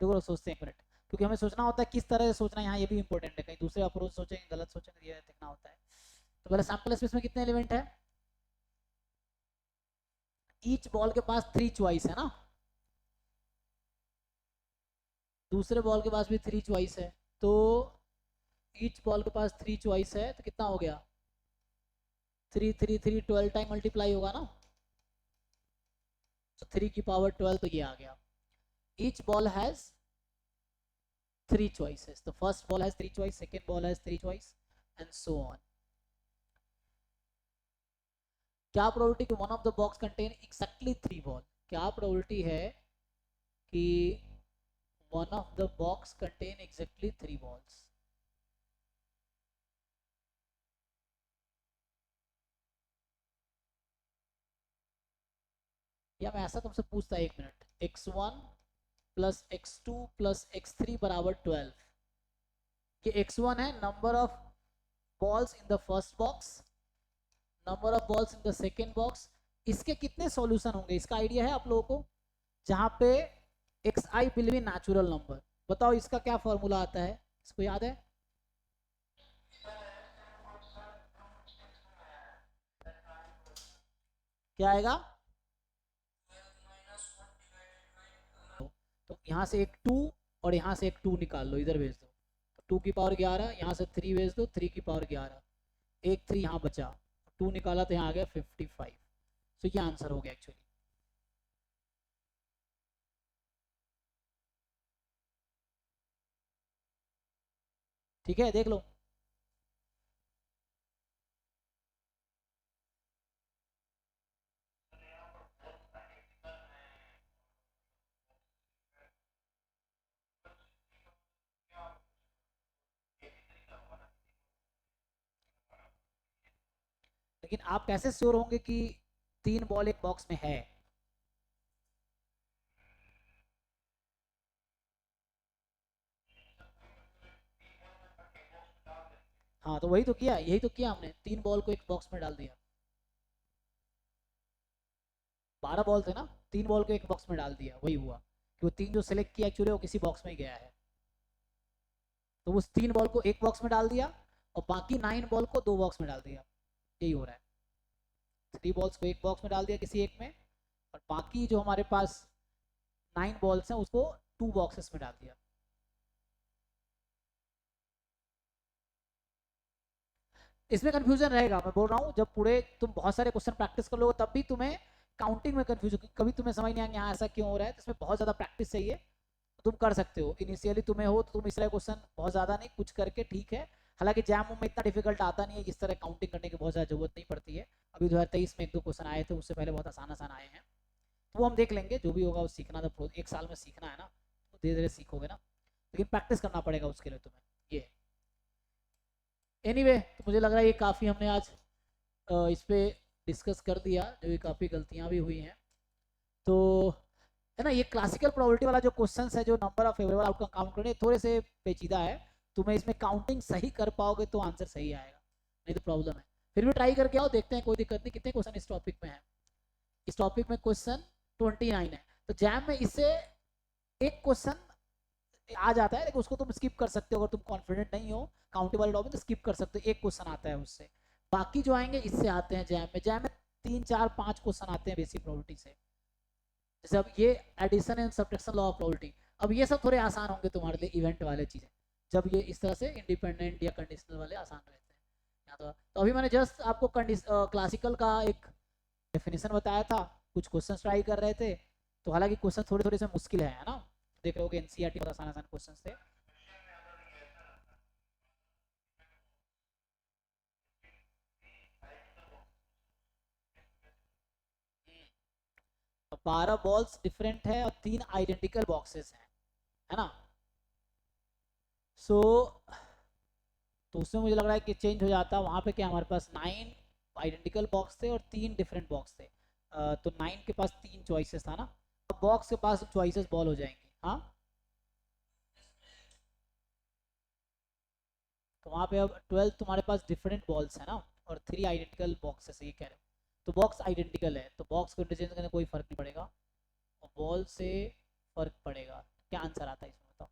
तो सोचते हैं एक मिनट, क्योंकि हमें सोचना होता है किस तरह से सोचना है, यहाँ ये भी इंपॉर्टेंट है, कहीं दूसरे अप्रोच सोचेंगे, गलत सोचेंगे, ये देखना होता है। तो पहले सैंपल स्पेस में कितने एलिमेंट है, ईच बॉल के पास 3 चॉइस है ना, दूसरे बॉल के पास भी 3 चॉइस है, तो ईच बॉल के पास 3 चॉइस है, तो कितना हो गया, 3 3 3 12 टाइम मल्टीप्लाई होगा ना, तो 3 की पावर 12, तो ये आ गया। Each ball has 3 choices, the first ball has 3 choice, second ball has 3 choice, and so on। क्या प्रोबेबिलिटी कि one of the box contain exactly 3 ball, क्या प्रोबेबिलिटी है कि one of the box contain exactly 3 balls? या मैं ऐसा तुमसे पूछता, एक minute, x1 plus x2 plus x3 बराबर 12, कि x1 है number of balls in the first box, number of balls in the second box, इसके कितने सॉल्यूशन होंगे, इसका आइडिया है आप लोगों को? जहां पे xi will be natural number, बताओ इसका क्या फॉर्मूला आता है, इसको याद है? क्या आएगा? तो यहाँ से एक 2 और यहाँ से एक 2 निकाल लो, इधर भेज दो, 2 की पावर 11, यहाँ से 3 भेज दो, 3 की पावर 11, एक 3 यहाँ बचा, 2 निकाला तो यहाँ आ गया 55। तो ये आंसर हो गया एक्चुअली। ठीक है, देख लो। लेकिन आप कैसे श्योर होंगे कि 3 बॉल एक बॉक्स में है? हाँ तो वही तो किया, यही तो किया हमने, 3 बॉल को एक बॉक्स में डाल दिया। 12 बॉल थे ना, 3 बॉल को एक बॉक्स में डाल दिया, वही हुआ कि वो 3 जो सिलेक्ट किया एक्चुअली वो किसी बॉक्स में ही गया है। तो उस 3 बॉल को एक बॉक्स में डाल दिया और बाकी 9 बॉल को 2 बॉक्स में डाल दिया, यही हो रहा है। 3 बॉल्स को एक बॉक्स में डाल दिया किसी एक में, और बाकी जो हमारे पास 9 बॉल्स हैं उसको 2 बॉक्सेस में डाल दिया। इसमें कंफ्यूजन रहेगा, मैं बोल रहा हूँ, जब पूरे तुम बहुत सारे क्वेश्चन प्रैक्टिस कर लोगे तब भी तुम्हें काउंटिंग में कंफ्यूजन, कभी तुम्हें समझ नहीं आएंगे यहाँ ऐसा क्यों हो रहा है, तो इसमें बहुत ज़्यादा प्रैक्टिस चाहिए। तो तुम कर सकते हो, इनिशियली तुम्हें हो तो तुम इस तरह क्वेश्चन बहुत ज़्यादा नहीं, कुछ करके ठीक है। हालांकि जैम में इतना डिफिकल्ट आता नहीं है, इस तरह काउंटिंग करने की बहुत ज़्यादा जरूरत नहीं पड़ती है। अभी 2023 में 1-2 क्वेश्चन आए थे, उससे पहले बहुत आसान आसान आए हैं। तो वो हम देख लेंगे, जो भी होगा वो सीखना, तो 1 साल में सीखना है ना, तो धीरे धीरे सीखोगे ना, लेकिन प्रैक्टिस करना पड़ेगा उसके लिए तुम्हें ये। एनीवे तो मुझे लग रहा है ये काफ़ी हमने आज इस पे डिस्कस कर दिया, जो ये काफ़ी गलतियां भी हुई हैं। तो है ना, ये क्लासिकल प्रोबेबिलिटी वाला जो क्वेश्चन है, जो number of favourable outcome count करने, थोड़े से पेचीदा है। तुम्हें इसमें काउंटिंग सही कर पाओगे तो आंसर सही आएगा, नहीं तो प्रॉब्लम है। फिर भी ट्राई करके आओ, देखते हैं, कोई दिक्कत नहीं। कितने क्वेश्चन इस टॉपिक में है? इस टॉपिक में क्वेश्चन 29 है। तो जैम में इससे एक क्वेश्चन आ जाता है, लेकिन उसको तुम स्किप कर सकते हो, अगर तुम कॉन्फिडेंट नहीं हो काउंटेबल टॉपिक तो स्किप कर सकते हो, एक क्वेश्चन आता है उससे। बाकी जो आएंगे इससे आते हैं जैम में। जैम में 3-4-5 क्वेश्चन आते हैं बेसिक प्रोबेबिलिटी से, जैसे अब ये addition and subtraction law of probability. अब ये सब थोड़े आसान होंगे तुम्हारे लिए, इवेंट वाले चीजें, जब ये इस तरह से इंडिपेंडेंट या कंडीशनल वाले आसान रहते हैं। तो अभी मैंने जस्ट आपको क्लासिकल का एक डेफिनेशन बताया था, कुछ क्वेश्चन ट्राई कर रहे थे। तो हालांकि क्वेश्चन थोड़े थोड़े से मुश्किल है ना, देख रहे हो कि एनसीईआरटी बहुत आसान आसान क्वेश्चन थे। तो 12 बॉल्स डिफरेंट है और 3 आइडेंटिकल बॉक्सेस हैं, है ना। सो तो उसमें मुझे लग रहा है कि चेंज हो जाता, वहां पे क्या हमारे पास 9 आइडेंटिकल बॉक्स थे और 3 डिफरेंट बॉक्स थे। तो 9 के पास 3 चॉइसेस था ना, अब बॉक्स के पास चॉइसेस बॉल हो जाएंगी। हाँ तो वहाँ पे अब 12 तुम्हारे पास डिफरेंट बॉल्स है ना, और 3 आइडेंटिकल बॉक्सेस, ये कह रहे हो। तो बॉक्स आइडेंटिकल है तो बॉक्स को इंटरचेंज करने कोई फर्क नहीं पड़ेगा, और बॉल से फर्क पड़ेगा। क्या आंसर आता है इसमें बताओ?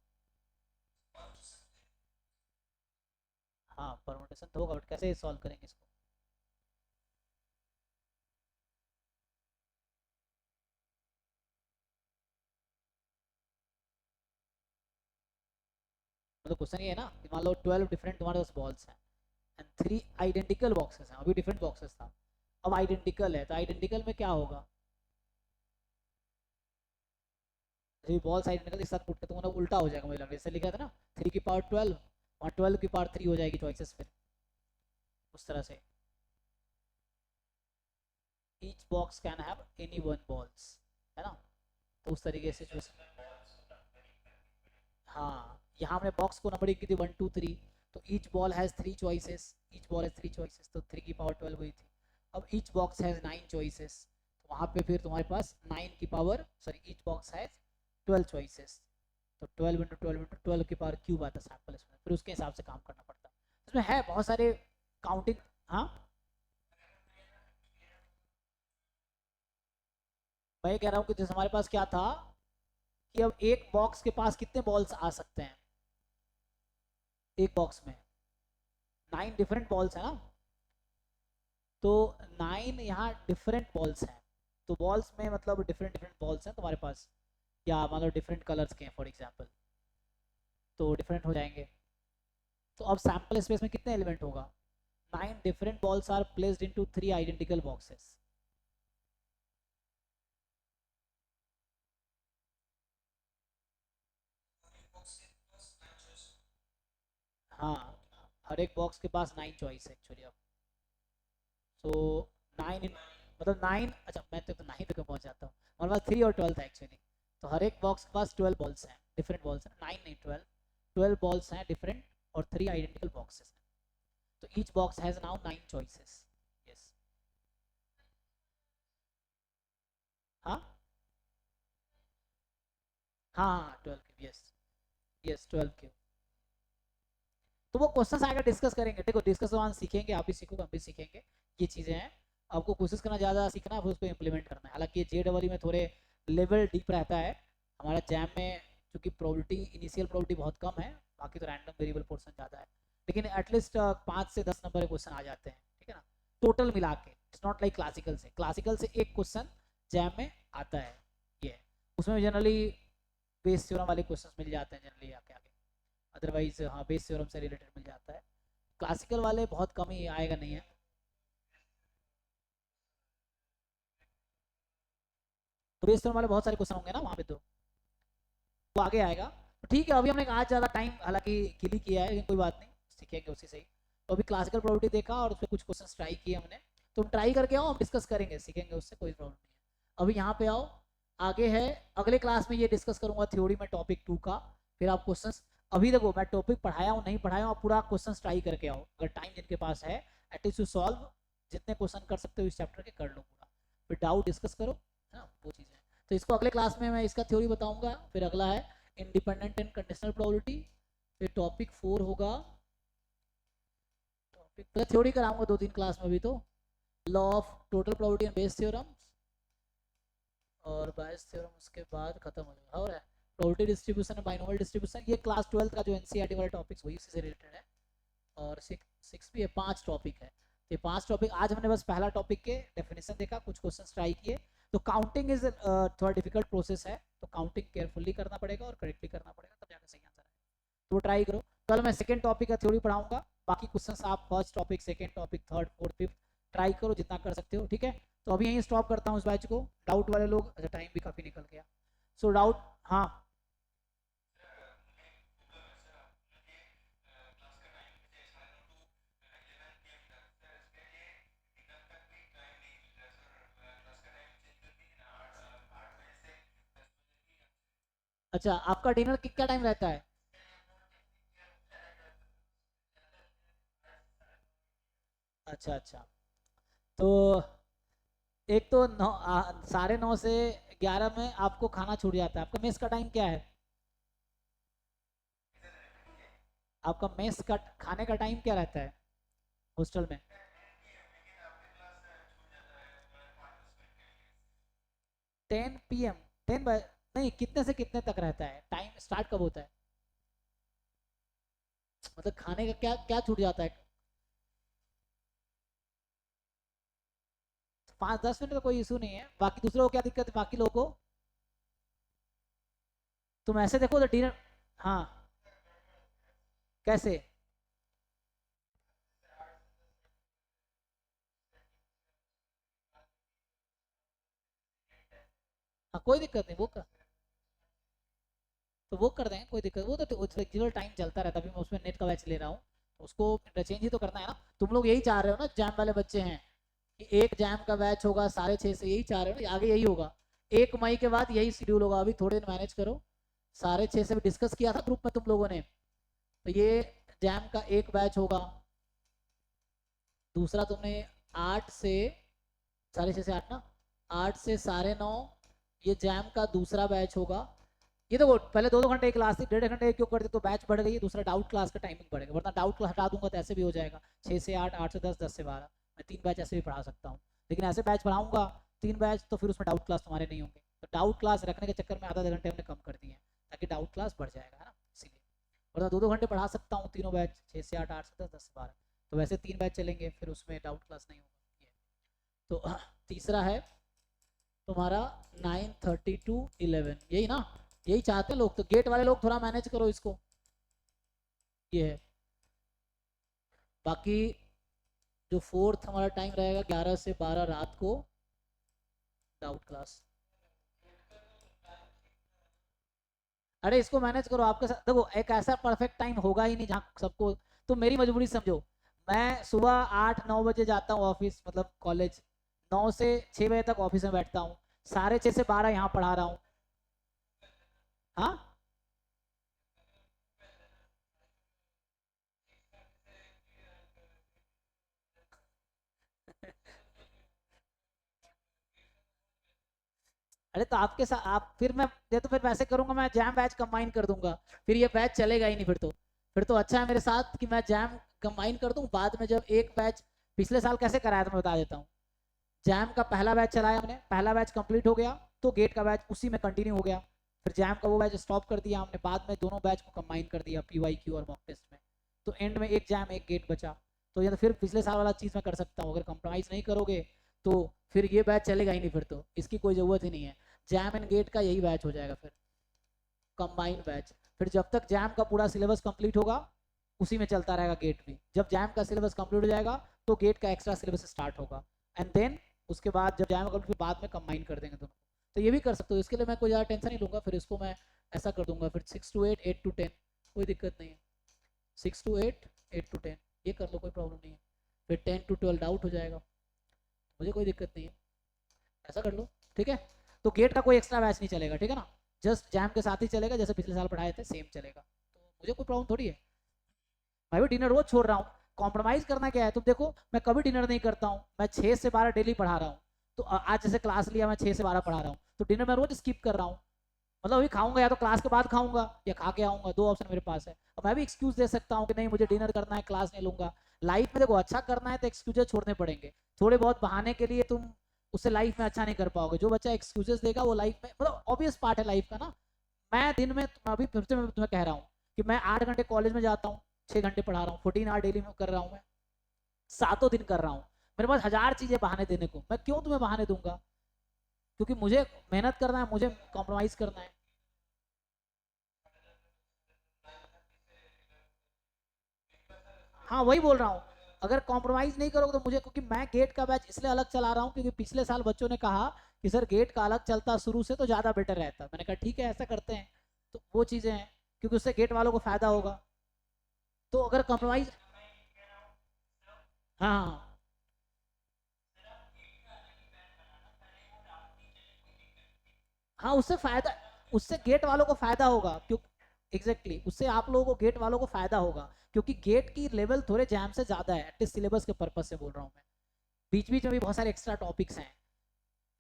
हाँ परमुटेशन तो होगा, बट कैसे सॉल्व करेंगे इसको? मतलब क्वेश्चन ये है ना कि मान लो 12 डिफरेंट तुम्हारे पास बॉल्स हैं एंड 3 आइडेंटिकल बॉक्सेस हैं, अभी डिफरेंट बॉक्सेस था, अब आइडेंटिकल है, तो आइडेंटिकल में क्या होगा? जब बॉल्स आइडेंटिकल एक साथ पुट तो मतलब उल्टा हो जाएगा, मुझे लग रहा है जैसे लिखा था ना 3 की पावर 12 और 12 की पावर 3 हो जाएगी चॉइसेस, फिर उस तरह से each box can have any one balls, है ना। तो उस तरीके से जो, हाँ यहाँ हमने बॉक्स को नंबरिंग की थी 1 2 3, तो each ball has 3 choices, each ball has 3 choices, तो 3 की पावर 12 हुई थी। अब ईच बॉक्स हैज 9 चॉइसेस, तो वहाँ पे फिर तुम्हारे पास 9 की power, sorry each box has 12 choices, तो 12 इंटू 12 इंटू 12 की पावर क्यूब आता है सैंपल इसमें, फिर उसके हिसाब से काम करना पड़ता है। इसमें है बहुत सारे काउंटिंग। हाँ मैं ये कह रहा हूँ कि जैसे हमारे पास क्या था कि अब एक बॉक्स के पास कितने बॉल्स आ सकते हैं, एक बॉक्स में 9 डिफरेंट बॉल्स है ना, तो 9 यहाँ डिफरेंट बॉल्स हैं। तो बॉल्स में मतलब डिफरेंट डिफरेंट बॉल्स हैं तुम्हारे पास, या मतलब डिफरेंट कलर्स के हैं फॉर एग्जांपल, तो डिफरेंट हो जाएंगे। तो अब सैंपल स्पेस में कितने एलिमेंट होगा? 9 different balls are placed into 3 identical boxes. हाँ, हर एक बॉक्स के पास 9 चॉइस है एक्चुअली अब। सो 9 इन मतलब 9, अच्छा मैं तो 9 तक पहुंच जाता हूँ, हमारे पास 3 और 12 था एक्चुअली। तो हर एक बॉक्स के पास 12 बॉल्स हैं, डिफरेंट बॉल्स हैं, 9 नहीं 12, 12 बॉल्स हैं डिफरेंट, और 3 आइडेंटिकल बॉक्सेस हैं। तो each box has now 9 choices. Yes. हाँ हाँ 12 क्यूब, यस यस 12 क्यूब। तो वो क्वेश्चंस आगे डिस्कस करेंगे, देखो डिस्कस वन सीखेंगे, आप भी सीखोगे हम भी सीखेंगे, ये चीज़ें हैं। आपको कोशिश करना ज़्यादा सीखना है, फिर उसको इम्प्लीमेंट करना है। हालांकि ये JEE में थोड़े लेवल डीप रहता है, हमारा जैम में क्योंकि प्रोबेबिलिटी इनिशियल प्रोबेबिलिटी बहुत कम है, बाकी तो रैंडम वेरिएबल पोर्शन ज़्यादा है, लेकिन एटलीस्ट 5 से 10 नंबर के क्वेश्चन आ जाते हैं, ठीक है ना, टोटल मिला के। इट्स नॉट लाइक क्लासिकल से एक क्वेश्चन जैम में आता है, ये उसमें जनरली बेस थ्योरम वाले क्वेश्चन मिल जाते हैं जनरली आके आगे, अदरवाइज हाँ बेस थ्योरम से रिलेटेड मिल जाता है, क्लासिकल वाले बहुत कम ही आएगा, नहीं है। तो बेस थ्योरम वाले बहुत सारे क्वेश्चन होंगे ना वहाँ पे, तो वो आगे आएगा। तो ठीक है, अभी हमने आज ज़्यादा टाइम हालांकि किल ही किया है, लेकिन कोई बात नहीं, सीखेंगे उसी से ही। तो अभी क्लासिकल प्रोबेबिलिटी देखा और उस पर कुछ क्वेश्चन ट्राई किए हमने, तो हम ट्राई करके आओ, हम डिस्कस करेंगे, सीखेंगे उससे, कोई प्रॉब्लम नहीं है। अभी यहाँ पे आओ, आगे है अगले क्लास में ये डिस्कस करूंगा थ्योरी में टॉपिक 2 का, फिर आप क्वेश्चन, अभी देखो मैं टॉपिक पढ़ाया हूँ नहीं पढ़ाया हूँ, आप पूरा क्वेश्चन ट्राई करके आओ, अगर टाइम जिनके पास है एटलीस्ट सॉल्व जितने क्वेश्चन कर सकते हो इस चैप्टर के कर लो पूरा, फिर डाउट डिस्कस करो, है ना, वो चीज़ें। तो इसको अगले क्लास में मैं इसका थ्योरी बताऊंगा। फिर अगला है इंडिपेंडेंट एंड कंडीशनल प्रोबेबिलिटी, फिर टॉपिक 4 होगा, टॉपिक थ्योरी कराऊंगा 2-3 क्लास में भी, तो law of total probability and Bayes theorem और बायस थ्योरम, उसके बाद खत्म हो जाएगा। और प्रोबेबिलिटी डिस्ट्रीब्यूशन, बाइनोमियल डिस्ट्रीब्यूशन, ये क्लास 12 का जो एनसीईआरटी वाला टॉपिक्स वही उसी से रिलेटेड है। और 6 भी है, 5 टॉपिक है। ये 5 टॉपिक आज हमने बस पहला टॉपिक के डेफिनेशन देखा, कुछ क्वेश्चन ट्राई किए। तो काउंटिंग इज थोड़ा डिफिकल्ट प्रोसेस है, तो काउंटिंग केयरफुली करना पड़ेगा और करेक्टली करना पड़ेगा, तब जाकर सही आंसर है। तो वो ट्राई करो। कल मैं सेकंड टॉपिक का थ्योरी पढ़ाऊंगा, बाकी क्वेश्चंस आप first topic, second topic, third, fourth, fifth try करो जितना कर सकते हो, ठीक है। तो अभी यहीं स्टॉप करता हूँ इस बैच को। डाउट वाले लोग, अच्छा टाइम भी काफी निकल गया, सो डाउट, हाँ अच्छा, आपका डिनर कितना टाइम रहता है? अच्छा अच्छा, तो एक तो 9:30 से 11 में आपको खाना छूट जाता है। आपका मेस का टाइम क्या है? आपका मेस का खाने का टाइम क्या रहता है हॉस्टल में? 10 PM, 10 बजे? नहीं, कितने से कितने तक रहता है टाइम, स्टार्ट कब होता है? मतलब खाने का क्या क्या छूट जाता है? 5-10 मिनट का कोई इशू नहीं है, बाकी दूसरों को क्या दिक्कत है, बाकी लोगों को? तुम ऐसे देखो तो डिनर, हाँ कैसे? हाँ कोई दिक्कत नहीं, वो कर, तो वो कर देंगे, कोई दिक्कत, वो तो फ्लेक्सिबल टाइम चलता रहता है। अभी मैं उसमें नेट का बैच ले रहा हूँ, तो उसको चेंज ही तो करना है ना। तुम लोग यही चाह रहे हो ना, जैम वाले बच्चे हैं, कि एक जैम का बैच होगा 6:30 से, यही चाह रहे हो ना, आगे यही होगा। 1 मई के बाद यही शेड्यूल होगा, अभी थोड़े दिन मैनेज करो। 6:30 से भी डिस्कस किया था ग्रुप में तुम लोगों ने, तो ये जैम का एक बैच होगा। दूसरा तुमने 8 से 6:30 से 8 ना, 8 से 9:30 ये जैम का दूसरा बैच होगा। ये तो पहले 2-2 घंटे की क्लास थी, 1.5 घंटे क्यों करते, तो बैच बढ़ गई, दूसरा डाउट क्लास का टाइमिंग बढ़ेगा, वरना डाउट क्लास हटा दूंगा तो ऐसे भी हो जाएगा 6 से 8, 8 से 10, 10 से 12, मैं 3 बैच ऐसे भी पढ़ा सकता हूँ। लेकिन ऐसे बैच पढ़ाऊंगा 3 बैच, तो फिर उसमें डाउट क्लास तुम्हारे नहीं होंगे, तो डाउट क्लास रखने के चक्कर में आधा 1.5 घंटे हमने कम कर दिए हैं, ताकि डाउट क्लास बढ़ जाएगा, है ना, इसीलिए। वरना 2-2 घंटे पढ़ा सकता हूँ तीनों बैच, 6 से 8, 8 से 10, 10 से 12, तो वैसे 3 बैच चलेंगे, फिर उसमें डाउट क्लास नहीं होगा ये। तो तीसरा है तुम्हारा 9:30 to 11, यही ना, यही चाहते हैं लोग, तो गेट वाले लोग थोड़ा मैनेज करो इसको, ये है। बाकी जो फोर्थ हमारा टाइम रहेगा 11 से 12 रात को डाउट क्लास। अरे इसको मैनेज करो आपके साथ, देखो एक ऐसा परफेक्ट टाइम होगा ही नहीं जहाँ सबको, तो मेरी मजबूरी समझो। मैं सुबह 8-9 बजे जाता हूँ ऑफिस, मतलब कॉलेज, 9 से 6 बजे तक ऑफिस में बैठता हूँ, 6:30 से 12 यहाँ पढ़ा रहा हूँ। हाँ, अरे तो आपके साथ आप फिर मैं, ये तो फिर वैसे करूंगा, मैं जैम बैच कंबाइन कर दूंगा, फिर ये बैच चलेगा ही नहीं फिर तो अच्छा है मेरे साथ कि मैं जैम कंबाइन कर दूं, बाद में जब एक बैच, पिछले साल कैसे कराया था मैं बता देता हूँ। जैम का पहला बैच चलाया हमने, पहला बैच कंप्लीट हो गया, तो गेट का बैच उसी में कंटिन्यू हो गया, फिर जैम का वो बैच स्टॉप कर दिया हमने, बाद में दोनों बैच को कंबाइन कर दिया PYQ और मॉक टेस्ट में, तो एंड में एक जैम एक गेट बचा। तो ये तो फिर पिछले साल वाला चीज़ मैं कर सकता हूँ, अगर कंप्रोमाइज़ नहीं करोगे तो फिर ये बैच चलेगा ही नहीं, फिर तो इसकी कोई ज़रूरत ही नहीं है। जैम एंड गेट का यही बैच हो जाएगा फिर, कंबाइंड बैच। फिर जब तक जैम का पूरा सिलेबस कंप्लीट होगा उसी में चलता रहेगा गेट भी, जब जैम का सिलेबस कंप्लीट हो जाएगा तो गेट का एक्स्ट्रा सिलेबस स्टार्ट होगा, एंड देन उसके बाद जब जैम कंप्लीट, बाद में कंबाइन कर देंगे दोनों। तो ये भी कर सकते हो, इसके लिए मैं कोई ज़्यादा टेंशन नहीं लूँगा, फिर इसको मैं ऐसा कर दूंगा, फिर 6 to 8, 8 to 10, कोई दिक्कत नहीं है। 6 to 8, 8 to 10, ये कर लो, कोई प्रॉब्लम नहीं है। फिर 10 to 12 डाउट हो जाएगा, मुझे कोई दिक्कत नहीं है, ऐसा कर लो, ठीक है। तो गेट का कोई एक्स्ट्रा बैच नहीं चलेगा, ठीक है ना, जस्ट जैम के साथ ही चलेगा, जैसे पिछले साल पढ़ाए थे सेम चलेगा, तो मुझे कोई प्रॉब्लम थोड़ी है। मैं भी डिनर रोज छोड़ रहा हूँ, कॉम्प्रोमाइज करना क्या है, तुम देखो मैं कभी डिनर नहीं करता हूँ, मैं 6 से 12 डेली पढ़ा रहा हूँ, तो आज जैसे क्लास लिया मैं 6 से 12 पढ़ा रहा हूँ, तो डिनर मैं रोज स्किप कर रहा हूँ, मतलब अभी खाऊंगा या तो क्लास के बाद खाऊंगा या खा के आऊंगा, दो ऑप्शन मेरे पास है। और मैं भी एक्सक्यूज दे सकता हूँ कि नहीं मुझे डिनर करना है, क्लास नहीं लूंगा। लाइफ में देखो अच्छा करना है तो एक्सक्यूजेस छोड़ने पड़ेंगे, थोड़े बहुत बहाने के लिए तुम उससे लाइफ में अच्छा नहीं कर पाओगे। जो बच्चा एक्सक्यूजेस देगा वो लाइफ में, मतलब ऑब्वियस पार्ट है लाइफ का ना। मैं दिन में, अभी फिर से मैं तुम्हें कह रहा हूँ कि मैं 8 घंटे कॉलेज में जाता हूँ, 6 घंटे पढ़ा रहा हूँ, 14 आवर डेली में कर रहा हूँ मैं, सातों दिन कर रहा हूँ। मेरे पास हजार चीजें बहाने देने को, मैं क्यों तुम्हें बहाने दूंगा, क्योंकि मुझे मेहनत करना है, मुझे कॉम्प्रोमाइज करना है। हाँ वही बोल रहा हूँ, अगर कॉम्प्रोमाइज नहीं करोगे तो मुझे, क्योंकि मैं गेट का बैच इसलिए अलग चला रहा हूँ क्योंकि पिछले साल बच्चों ने कहा कि सर गेट का अलग चलता शुरू से तो ज़्यादा बेटर रहता, मैंने कहा ठीक है ऐसा करते हैं। तो वो चीज़ें हैं, क्योंकि उससे गेट वालों को फायदा होगा, तो अगर कॉम्प्रोमाइज, हाँ हाँ उससे फायदा, उससे गेट वालों को फायदा होगा, क्यों, एग्जैक्टली exactly, उससे आप लोगों को गेट वालों को फायदा होगा, क्योंकि गेट की लेवल थोड़े जैम से ज्यादा है, एटलीस्ट सिलेबस के पर्पज से बोल रहा हूँ मैं, बीच बीच में भी बहुत सारे एक्स्ट्रा टॉपिक्स हैं,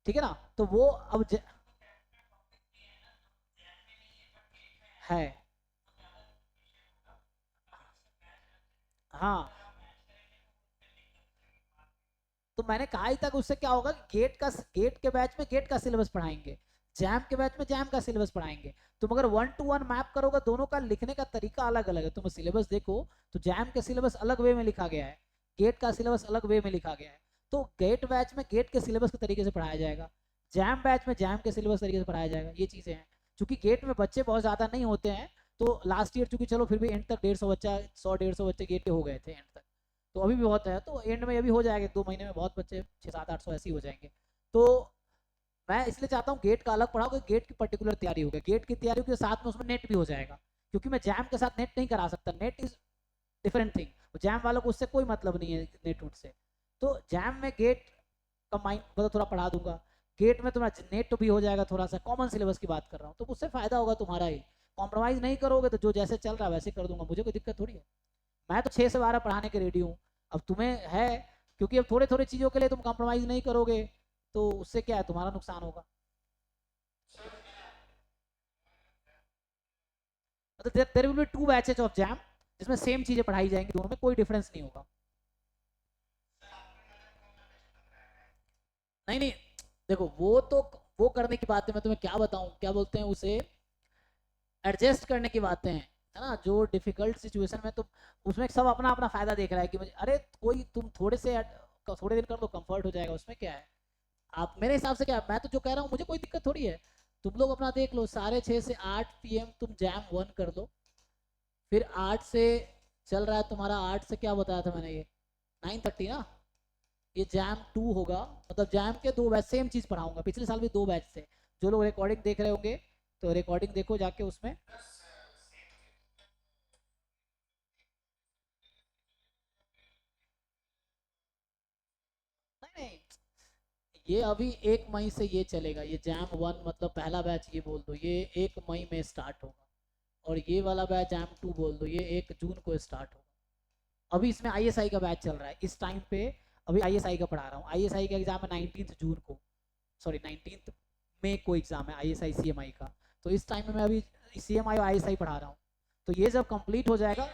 ठीक है ना, तो वो अब है। हाँ तो मैंने कहा ही था कि उससे क्या होगा कि गेट के बैच में गेट का सिलेबस पढ़ाएंगे, जैम के बैच में जैम का सिलेबस पढ़ाएंगे। तुम अगर 1 to 1 मैप करोगे, दोनों का लिखने का तरीका अलग अलग है, तुम सिलेबस देखो तो जैम के सिलेबस अलग वे में लिखा गया है, गेट का सिलेबस अलग वे में लिखा गया है। तो गेट बैच में गेट के सिलेबस के तरीके से पढ़ाया जाएगा, जैम बैच में जैम के सिलेबस तरीके से पढ़ाया जाएगा, ये चीज़ें हैं। चूंकि गेट में बच्चे बहुत ज़्यादा नहीं होते हैं, तो लास्ट ईयर चूंकि चलो फिर भी एंड तक 150 बच्चा, 100-150 बच्चे गेट के हो गए थे एंड तक, तो अभी भी बहुत है, तो एंड में अभी हो जाएगा 2 महीने में, बहुत बच्चे 600-700-800 ऐसे ही हो जाएंगे। तो मैं इसलिए चाहता हूँ गेट का अलग पढ़ाओ, कि गेट की पर्टिकुलर तैयारी होगी, गेट की तैयारी के साथ में उसमें नेट भी हो जाएगा, क्योंकि मैं जैम के साथ नेट नहीं करा सकता, net is different thing, jam वालों को उससे कोई मतलब नहीं है नेट उट से। तो जैम में गेट कंबाइन मतलब थोड़ा पढ़ा दूंगा, गेट में तुम्हारा नेट तो भी हो जाएगा, थोड़ा सा कॉमन सिलेबस की बात कर रहा हूँ, तो उससे फायदा होगा तुम्हारा ही। कॉम्प्रोमाइज नहीं करोगे तो जो जैसे चल रहा है वैसे कर दूंगा, मुझे कोई दिक्कत थोड़ी है, मैं तो 6 से 12 पढ़ाने के रेडी हूँ। अब तुम्हें है, क्योंकि अब थोड़े थोड़े चीज़ों के लिए तुम कॉम्प्रोमाइज़ नहीं करोगे, तो उससे क्या है, तुम्हारा नुकसान होगा। मतलब there will be 2 batches of JAM, जिसमें सेम चीज़ें पढ़ाई जाएंगी, दोनों में कोई डिफरेंस नहीं होगा। नहीं नहीं, देखो वो तो, वो करने की बात है, मैं तुम्हें क्या बताऊं, क्या बोलते हैं उसे, एडजस्ट करने की बातें हैं, है ना, जो डिफिकल्ट सिचुएशन में, तो उसमें सब अपना अपना फायदा देख रहा है कि मुझे, अरे कोई तुम थोड़े दिन कर लो, कंफर्ट हो जाएगा, उसमें क्या है। आप मेरे हिसाब से क्या, मैं तो जो कह रहा हूँ मुझे कोई दिक्कत थोड़ी है, तुम लोग अपना देख लो, 6:30 से 8 PM तुम जैम 1 कर लो, फिर 8 से चल रहा है तुम्हारा, 8 से क्या बताया था मैंने, ये 9:30 ना, ये जैम 2 होगा, मतलब जैम के 2 बैच सेम चीज़ पढ़ाऊंगा। पिछले साल भी 2 बैच थे। जो लोग रिकॉर्डिंग देख रहे होंगे तो रिकॉर्डिंग देखो जाके उसमें। नहीं नहीं, ये अभी 1 मई से ये चलेगा, ये जैम 1 मतलब पहला बैच ये बोल दो, ये 1 मई में स्टार्ट होगा। और ये वाला बैच जैम 2 बोल दो, ये 1 जून को स्टार्ट होगा। अभी इसमें आईएसआई का बैच चल रहा है इस टाइम पे। अभी आईएसआई का पढ़ा रहा हूँ। आईएसआई का एग्जाम है 19 जून को, सॉरी 19 मई को एग्जाम है आईएसआई सीएमआई का। तो इस टाइम में मैं अभी सीएमआई और आईएसआई पढ़ा रहा हूँ। तो ये जब कंप्लीट हो जाएगा।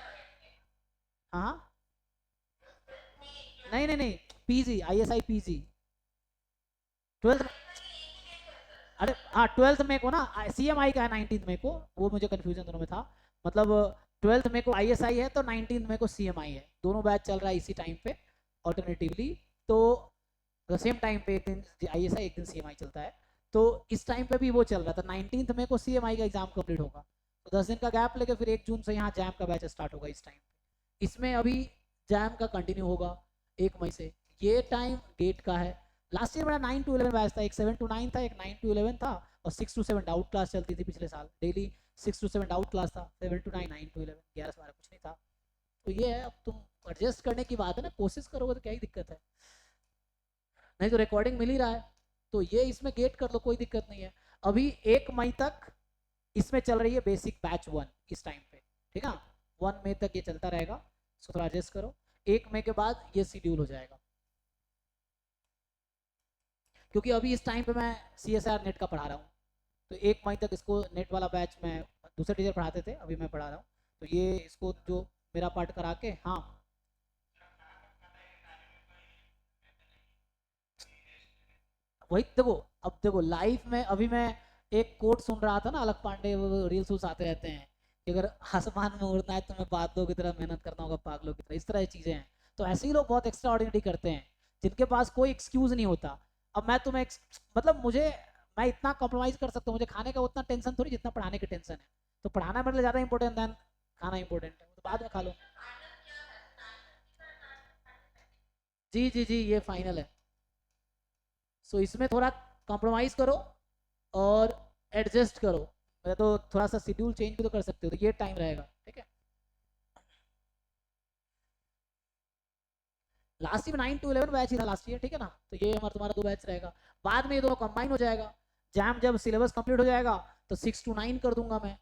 हाँ नहीं नहीं नहीं, पीजी, आईएसआई पीजी 12th। अरे हाँ 12th मई को ना, सीएमआई का है 19 मई को, वो मुझे कंफ्यूजन दोनों में था। मतलब 12th मई को आईएसआई है तो 19 मई को सीएमआई है, दोनों बैच चल रहा है इसी टाइम पे ऑल्टरनेटिवली। तो सेम टाइम पे एक दिन आईएसआई एक दिन सीएमआई चलता है। तो इस टाइम पे भी वो चल रहा था, 19 मई को सीएमआई का एग्जाम कंप्लीट होगा। तो 10 दिन का गैप लेके फिर 1 जून से यहाँ जैम का बैच स्टार्ट होगा इस टाइम। इसमें अभी जैम का कंटिन्यू होगा 1 मई से। ये टाइम गेट का है। लास्ट ईयर मेरा 9 to 11 बैच था, एक 7 to 9 था, एक 9 to 11 था, और 6 to 7 डाउट क्लास चलती थी पिछले साल डेली। 6 to 7 डाउट क्लास था, 7 to 9, 9 to 11, 11 से 12 कुछ नहीं था। तो ये है, अब तुम एडजस्ट करने की बात है ना, कोशिश करोगे तो क्या ही दिक्कत है। नहीं तो रिकॉर्डिंग मिल ही रहा है, तो ये इसमें गेट कर लो, कोई दिक्कत नहीं है। अभी 1 मई तक इसमें चल रही है बेसिक बैच 1 इस टाइम पे, ठीक है। 1 मई तक ये चलता रहेगा, सो थोड़ा एडजस्ट करो। 1 मई के बाद ये शेड्यूल हो जाएगा, क्योंकि अभी इस टाइम पे मैं CSR नेट का पढ़ा रहा हूँ। तो 1 मई तक इसको नेट वाला बैच मैं, दूसरे टीचर पढ़ाते थे, अभी मैं पढ़ा रहा हूँ। तो ये इसको जो मेरा पार्ट करा के, हाँ वही देखो। अब देखो लाइफ में अभी मैं एक कोट सुन रहा था ना, अलग पांडे, रील्स उल्स आते रहते हैं कि अगर आसमान में उड़ना है तो मैं बादलों की तरह मेहनत करना होगा, पागलों की तरह, इस तरह की चीजें हैं। तो ऐसे ही लोग बहुत एक्स्ट्रा ऑर्डिनरी करते हैं, जिनके पास कोई एक्सक्यूज नहीं होता। अब मैं तुम्हें मतलब मुझे, मैं इतना कॉम्प्रोमाइज कर सकता हूँ, मुझे खाने का उतना टेंशन थोड़ी जितना पढ़ाने की टेंशन है। तो पढ़ाना मेरे लिए ज्यादा इंपॉर्टेंट देन खाना इंपॉर्टेंट है, तो बाद में खा लो। जी जी जी, ये फाइनल है। सो इसमें थोड़ा कॉम्प्रोमाइज करो और एडजस्ट करो। मैं तो थोड़ा सा शेड्यूल चेंज भी तो कर सकते हो, तो ये टाइम रहेगा, ठीक है। लास्ट ईयर 9 to 11 बैच ही था लास्ट ईयर, ठीक है ना। तो ये हमारा तुम्हारा 2 बैच रहेगा। बाद में ये दोनों कंबाइन हो जाएगा। जैम जब सिलेबस कंप्लीट हो जाएगा तो 6 to 9 कर दूंगा मैं,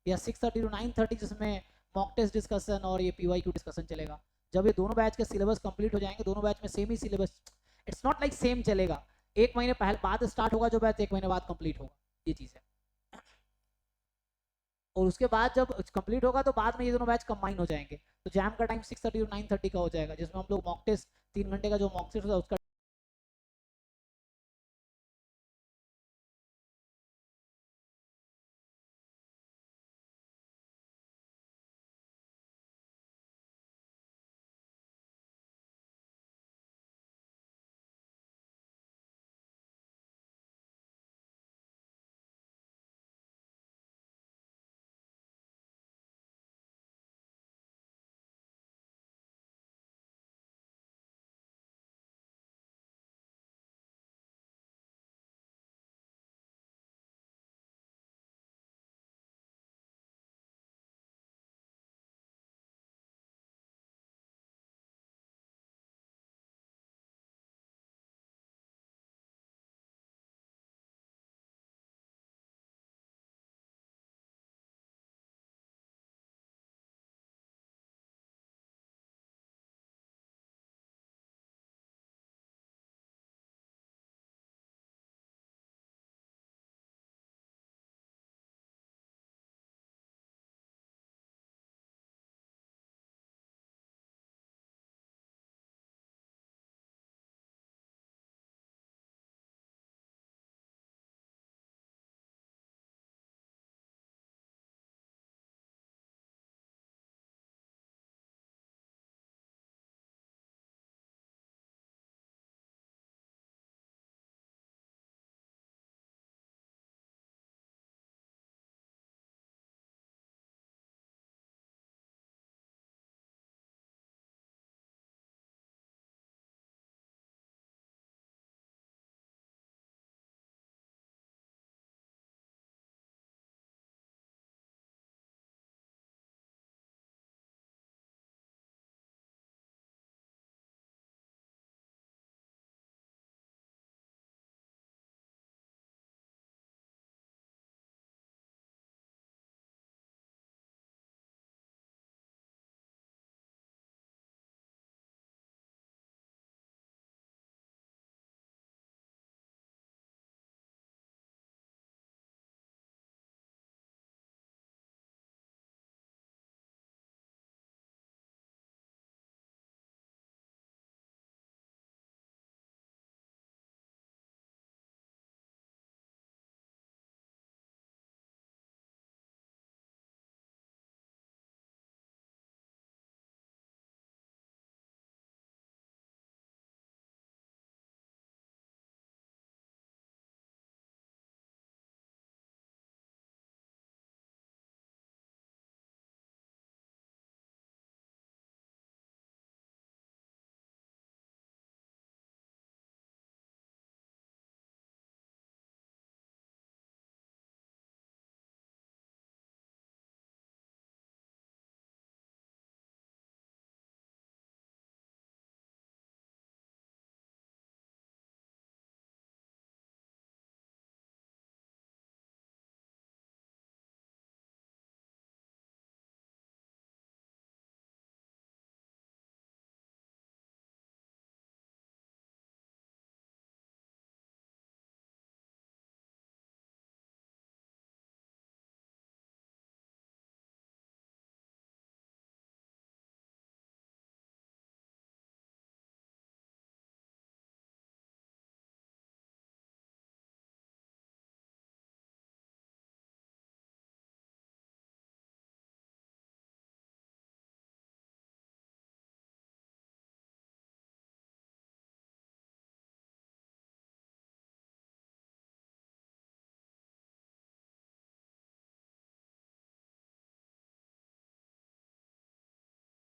या 6:30 to 9:30, जिसमें मॉक टेस्ट डिस्कशन और ये PYQ डिस्कशन चलेगा। जब ये दोनों बैच के सिलेबस कंप्लीट हो जाएंगे, दोनों बैच में same he syllabus, it's not like same चलेगा। 1 महीने पहले बाद स्टार्ट होगा जो बैच, 1 महीने बाद कंप्लीट होगा, ये चीज़ है। और उसके बाद जब कंप्लीट होगा तो बाद में ये दोनों बैच कंबाइन हो जाएंगे। तो जैम का टाइम 6:30 to 9:30 का हो जाएगा, जिसमें हम लोग मॉक टेस्ट 3 घंटे का जो मॉक टेस्ट होता है उसका